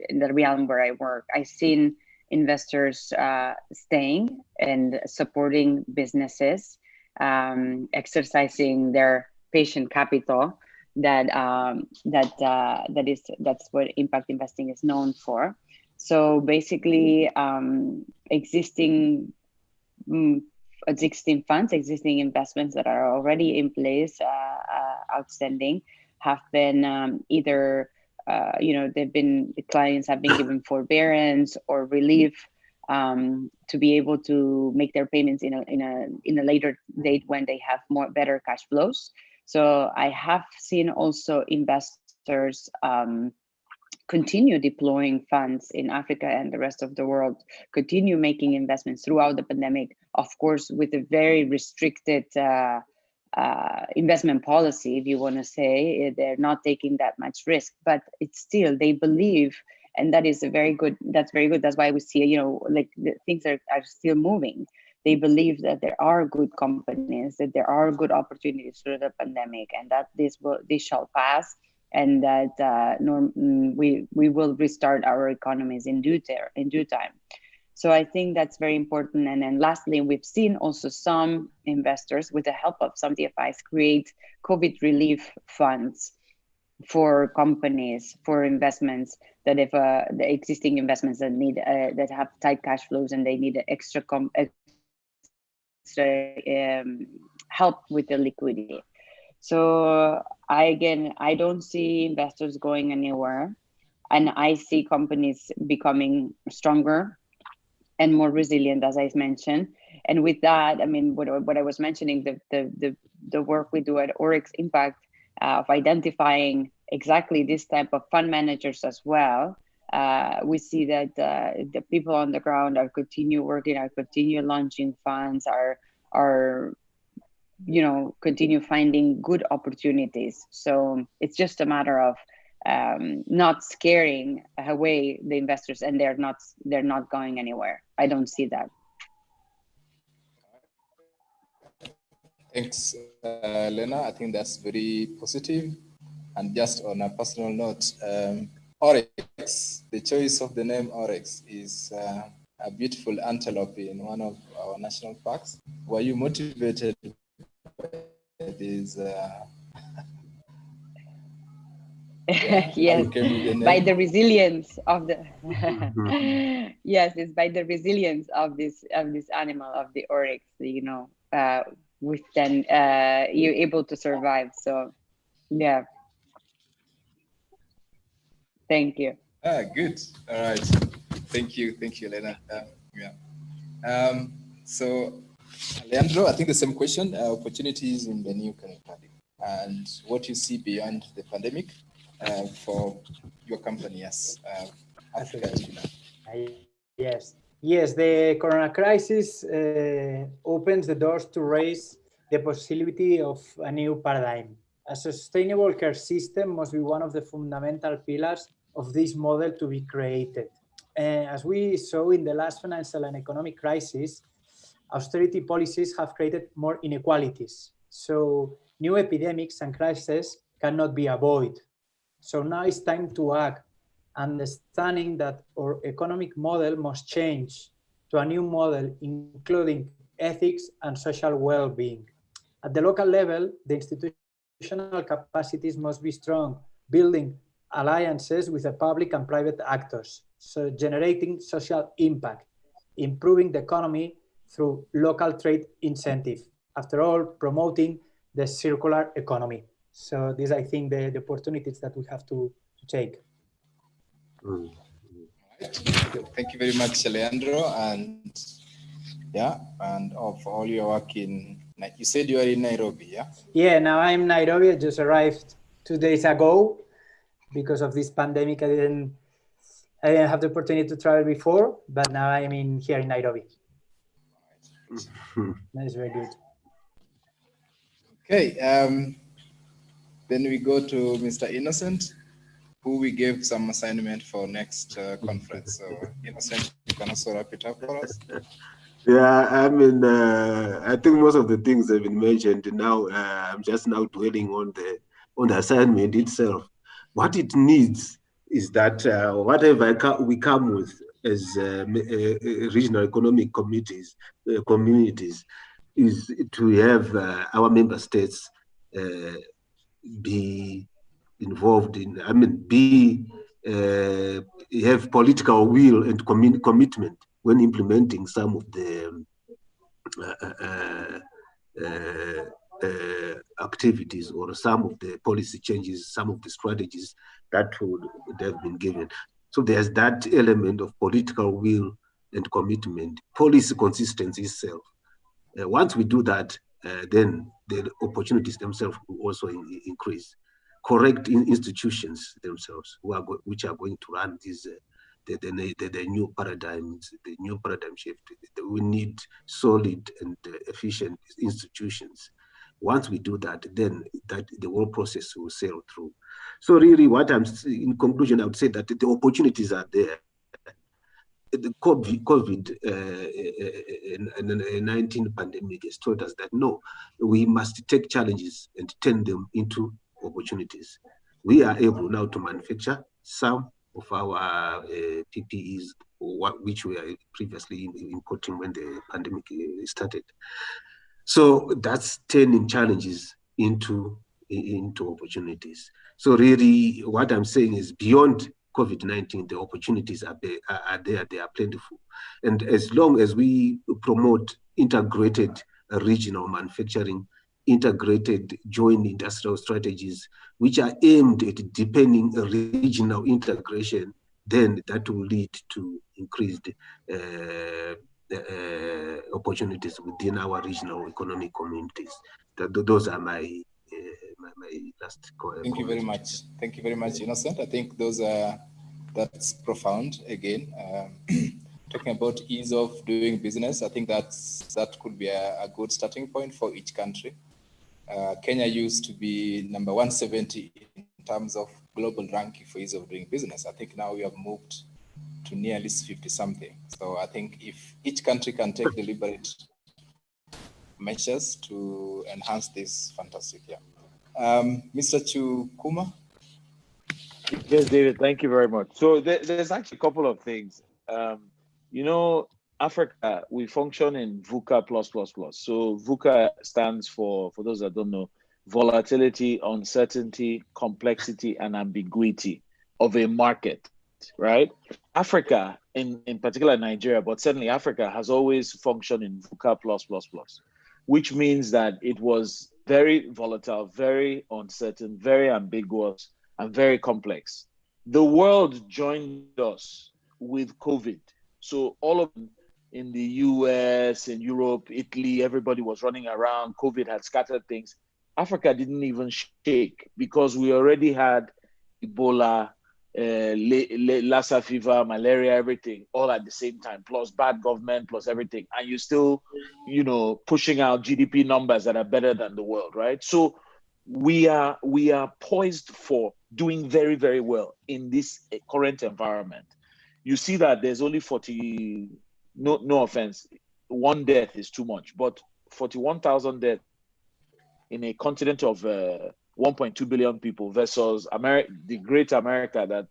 in the realm where I work, I've seen investors staying and supporting businesses, exercising their patient capital. That's what impact investing is known for. So basically, existing funds, existing investments that are already in place, outstanding, have been either the clients have been given forbearance or relief to be able to make their payments in a later date when they have better cash flows. So I have seen also investors continue deploying funds in Africa and the rest of the world, continue making investments throughout the pandemic, of course, with a very restricted investment policy, if you want to say. They're not taking that much risk, but it's still, they believe, and that's very good. That's why we see, things are still moving. They believe that there are good companies, that there are good opportunities through the pandemic, and that this shall pass, and that we will restart our economies in due time. So I think that's very important. And then lastly, we've seen also some investors, with the help of some DFIs, create COVID relief funds for companies, for investments that if the existing investments that need that have tight cash flows and they need extra help with the liquidity. So I don't see investors going anywhere, and I see companies becoming stronger and more resilient, as I mentioned. And with that, I mean, what I was mentioning, the work we do at Oryx Impact of identifying exactly this type of fund managers as well. We see that the people on the ground are continue working, are continue launching funds, are continue finding good opportunities. So it's just a matter of not scaring away the investors, and they're not going anywhere. I don't see that. Thanks, Lena. I think that's very positive. And just on a personal note, Oryx, the choice of the name Oryx is a beautiful antelope in one of our national parks. Were you motivated by this? Yes, by the resilience of the yes, it's by the resilience of this animal, of the oryx, with then you're able to survive. So yeah, thank you. Good. All right, thank you, Lena. So Leandro, I think the same question, opportunities in the new economic paradigm and what you see beyond the pandemic for your company as Africa. Yes, the corona crisis opens the doors to raise the possibility of a new paradigm. A sustainable care system must be one of the fundamental pillars of this model to be created. As we saw in the last financial and economic crisis, austerity policies have created more inequalities. So new epidemics and crises cannot be avoided. So now it's time to act, understanding that our economic model must change to a new model, including ethics and social well-being. At the local level, the institutional capacities must be strong, building alliances with the public and private actors, so generating social impact, improving the economy through local trade incentive, after all, promoting the circular economy. So these, I think, the opportunities that we have to take. Mm. Thank you very much, Leandro, and for all your work in. You said you are in Nairobi, yeah? Yeah, now I'm in Nairobi. I just arrived 2 days ago. Because of this pandemic, I didn't have the opportunity to travel before, but now I'm here in Nairobi. That is very good. Okay, then we go to Mr. Innocent, who we gave some assignment for next conference. So Innocent, you can also wrap it up for us. Yeah, I mean, I think most of the things have been mentioned. Now, I'm just now dwelling on the assignment itself. What it needs is that whatever we come with as regional economic communities, is to have our member states be involved in. I mean, have political will and commitment when implementing some of the activities or some of the policy changes, some of the strategies that would have been given. So there's that element of political will and commitment, policy consistency itself. Once we do that, then the opportunities themselves will also increase. Correct institutions themselves, which are going to run these the new paradigms, the new paradigm shift. We need solid and efficient institutions. Once we do that, then the whole process will sail through. So really, in conclusion, I would say that the opportunities are there. The COVID-19 pandemic has told us that no, we must take challenges and turn them into opportunities. We are able now to manufacture some of our PPEs, which we are previously importing when the pandemic started. So that's turning challenges into opportunities. So really, what I'm saying is beyond COVID-19, the opportunities are there, they are plentiful. And as long as we promote integrated regional manufacturing, integrated joint industrial strategies, which are aimed at deepening regional integration, then that will lead to increased opportunities within our regional economic communities. Those are my last comment. Thank you very much. Thank you very much, Innocent. I think that's profound. Again, talking about ease of doing business, I think that could be a good starting point for each country. Kenya used to be number 170 in terms of global ranking for ease of doing business. I think now we have moved to nearly 50 something. So I think if each country can take deliberate measures to enhance this, fantastic. Yeah. Mr. Chukuma? Yes, David, thank you very much. So there's actually a couple of things. Africa, we function in VUCA+++. So VUCA stands for those that don't know, volatility, uncertainty, complexity, and ambiguity of a market, right? Africa, in particular Nigeria, but certainly Africa, has always functioned in VUCA+++, which means that it was very volatile, very uncertain, very ambiguous, and very complex. The world joined us with COVID. So all of them in the US, in Europe, Italy, everybody was running around. COVID had scattered things. Africa didn't even shake because we already had Ebola, Lassa fever, malaria, everything, all at the same time, plus bad government, plus everything. And you're still, pushing out GDP numbers that are better than the world, right? So we are poised for doing very, very well in this current environment. You see that there's only 40, no offense, one death is too much, but 41,000 deaths in a continent of 1.2 billion people versus the great America that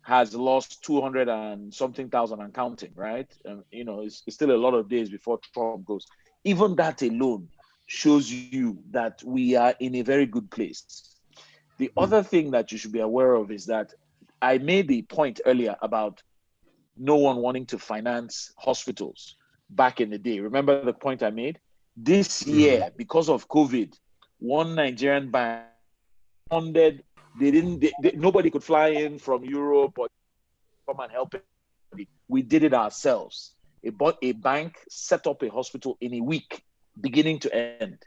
has lost 200 and something thousand and counting, right? And, it's still a lot of days before Trump goes. Even that alone shows you that we are in a very good place. The other thing that you should be aware of is that I made the point earlier about no one wanting to finance hospitals back in the day. Remember the point I made? This year, because of COVID, one Nigerian bank funded, nobody could fly in from Europe or come and help it. We did it ourselves. A bank set up a hospital in a week, beginning to end.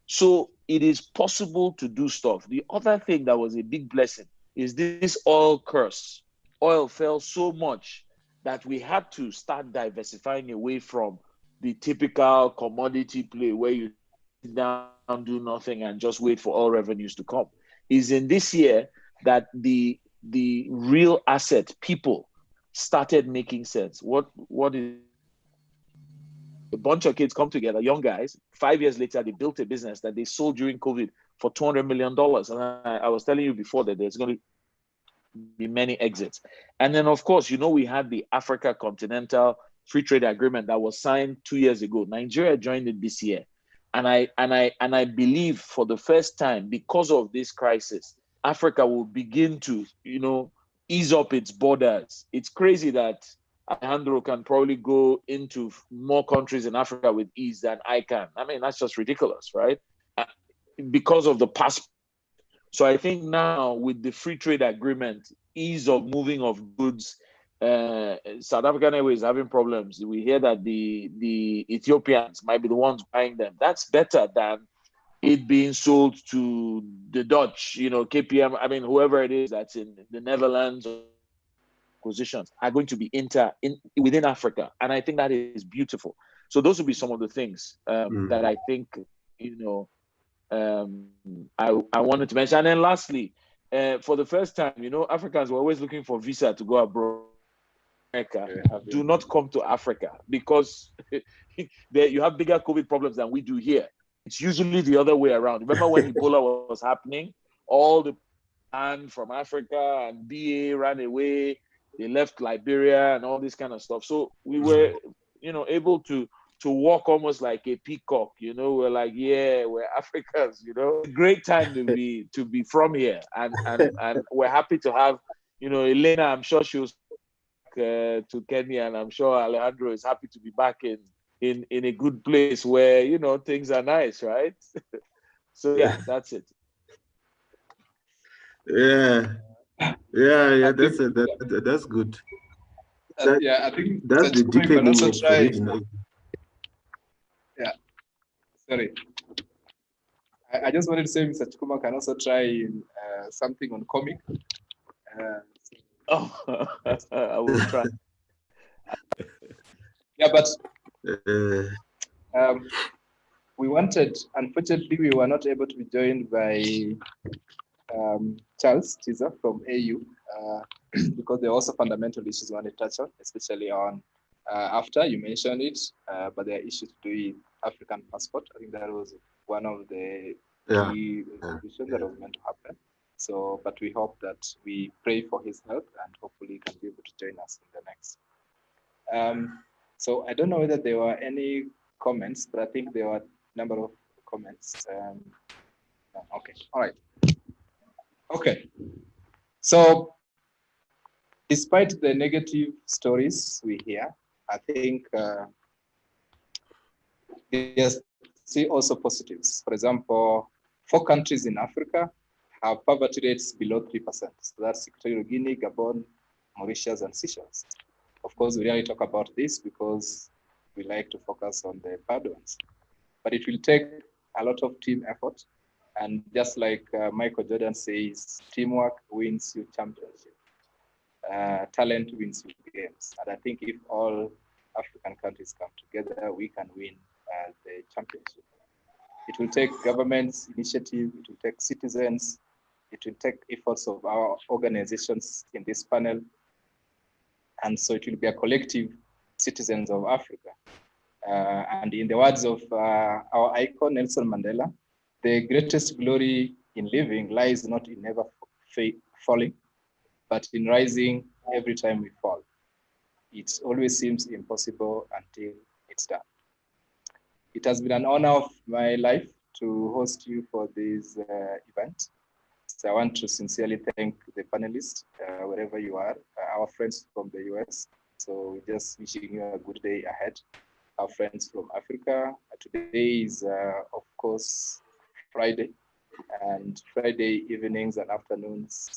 So it is possible to do stuff. The other thing that was a big blessing is this oil curse. Oil fell so much that we had to start diversifying away from the typical commodity play where you sit down, do nothing, and just wait for oil revenues to come. Is in this year that the real asset, people, started making sense. What is a bunch of kids come together, young guys, 5 years later, they built a business that they sold during COVID for $200 million. And I was telling you before that there's going to be many exits. And then, of course, we had the Africa Continental Free Trade Agreement that was signed 2 years ago. Nigeria joined it this year. And I believe for the first time, because of this crisis, Africa will begin to, ease up its borders. It's crazy that Alejandro can probably go into more countries in Africa with ease than I can. I mean, that's just ridiculous, right? Because of the passport. So I think now with the free trade agreement, ease of moving of goods, South African Airways is having problems. We hear that the Ethiopians might be the ones buying them. That's better than it being sold to the Dutch, KPM, I mean, whoever it is that's in the Netherlands. Acquisitions are going to be within Africa. And I think that is beautiful. So those would be some of the things that I think, I wanted to mention. And then lastly, for the first time, Africans were always looking for visa to go abroad. America. Do not come to Africa because you have bigger COVID problems than we do here. It's usually the other way around. Remember when Ebola was happening? All the land from Africa and BA ran away. They left Liberia and all this kind of stuff. So we were, able to walk almost like a peacock. We're like, yeah, we're Africans. A great time to be from here, and we're happy to have, Elena. I'm sure she was to Kenya, and I'm sure Alejandro is happy to be back in a good place where things are nice, right? So yeah, that's it. Yeah, that's good. I think that's the deepening of original. Yeah, sorry. I just wanted to say Mr. Chikuma can also try something on comic. I will try. Yeah, but we wanted, unfortunately, we were not able to be joined by Charles Tiza from AU because there are also fundamental issues we want to touch on, especially on after you mentioned it, but there are issues to do with African passport. I think that was one of the key issues that was meant to happen. So, but we hope that we pray for his help and hopefully he can be able to join us in the next. So I don't know whether there were any comments, but I think there were a number of comments. Okay, all right. Okay, so despite the negative stories we hear, I think there's still also positives. For example, 4 countries in Africa have poverty rates below 3%. So that's Equatorial Guinea, Gabon, Mauritius, and Seychelles. Of course, we really talk about this because we like to focus on the bad ones. But it will take a lot of team effort. And just like Michael Jordan says, teamwork wins you championship. Talent wins you games. And I think if all African countries come together, we can win the championship. It will take governments' initiative, it will take citizens, it will take efforts of our organizations in this panel. And so it will be a collective citizens of Africa. And in the words of our icon, Nelson Mandela, the greatest glory in living lies not in never falling, but in rising every time we fall. It always seems impossible until it's done. It has been an honor of my life to host you for this event. So I want to sincerely thank the panelists, wherever you are, our friends from the US. So we're just wishing you a good day ahead. our friends from Africa. Today is, of course, Friday, and Friday evenings and afternoons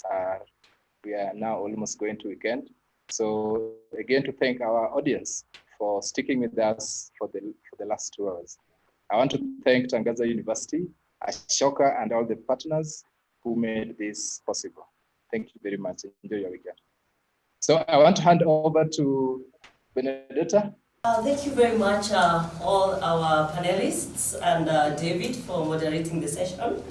we are now almost going to weekend. So again, to thank our audience for sticking with us for the last 2 hours. I want to thank Tangaza University, Ashoka, and all the partners who made this possible. Thank you very much. Enjoy your weekend. So I want to hand over to Benedetta. Thank you very much, all our panelists and David for moderating the session.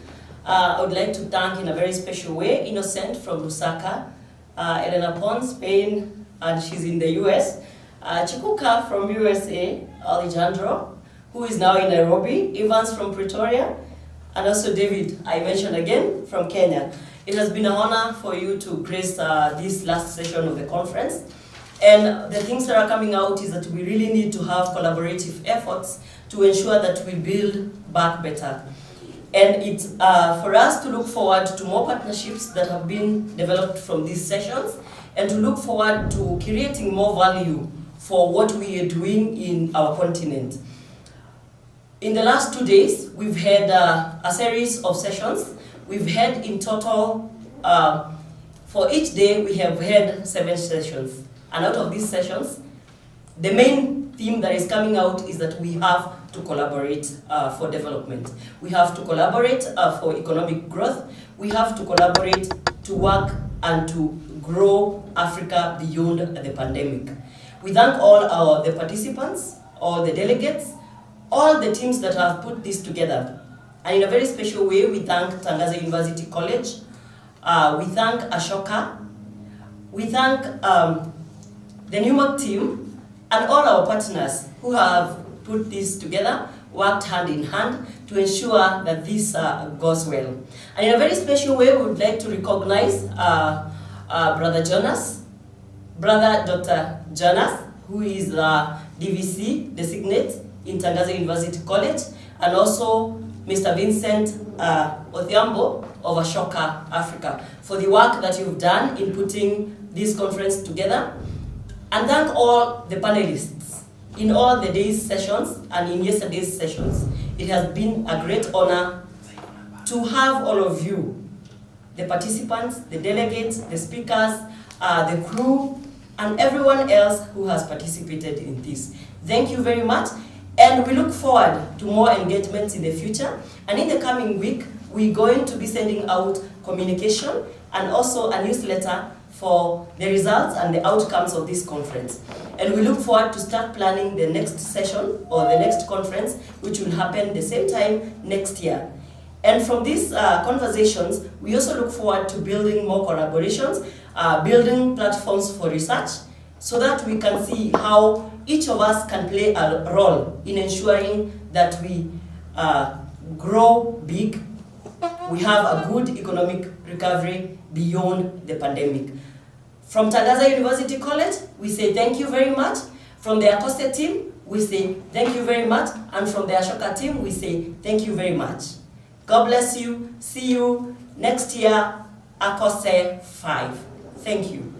I would like to thank in a very special way Innocent from Lusaka, Elena Pons, Spain, and she's in the US, Chikuka from USA, Alejandro, who is now in Nairobi, Evans from Pretoria, and also David, I mentioned again, from Kenya. It has been an honor for you to grace this last session of the conference. And the things that are coming out is that we really need to have collaborative efforts to ensure that we build back better. And it's for us to look forward to more partnerships that have been developed from these sessions, and to look forward to creating more value for what we are doing in our continent. In the last 2 days, we've had a series of sessions. We've had in total, for each day, we have had 7 sessions. And out of these sessions, the main theme that is coming out is that we have to collaborate for development. We have to collaborate for economic growth. We have to collaborate to work and to grow Africa beyond the pandemic. We thank all the participants, all the delegates, all the teams that have put this together. And in a very special way, we thank Tangaza University College. We thank Ashoka. We thank the NUMAC team and all our partners who have put this together, worked hand in hand to ensure that this goes well. And in a very special way, we would like to recognize Brother Dr. Jonas, who is DVC designate in Tangaza University College, and also Mr. Vincent Odhiambo of Ashoka Africa for the work that you've done in putting this conference together. And thank all the panelists in all the day's sessions and in yesterday's sessions. It has been a great honor to have all of you, the participants, the delegates, the speakers, the crew, and everyone else who has participated in this. Thank you very much, and we look forward to more engagements in the future. And in the coming week, we're going to be sending out communication and also a newsletter for the results and the outcomes of this conference. And we look forward to start planning the next session or the next conference, which will happen the same time next year. And from these conversations, we also look forward to building more collaborations, building platforms for research, so that we can see how each of us can play a role in ensuring that we grow big, we have a good economic recovery beyond the pandemic. From Tangaza University College, we say thank you very much. From the Akose team, we say thank you very much. And from the Ashoka team, we say thank you very much. God bless you. See you next year, Akose 5. Thank you.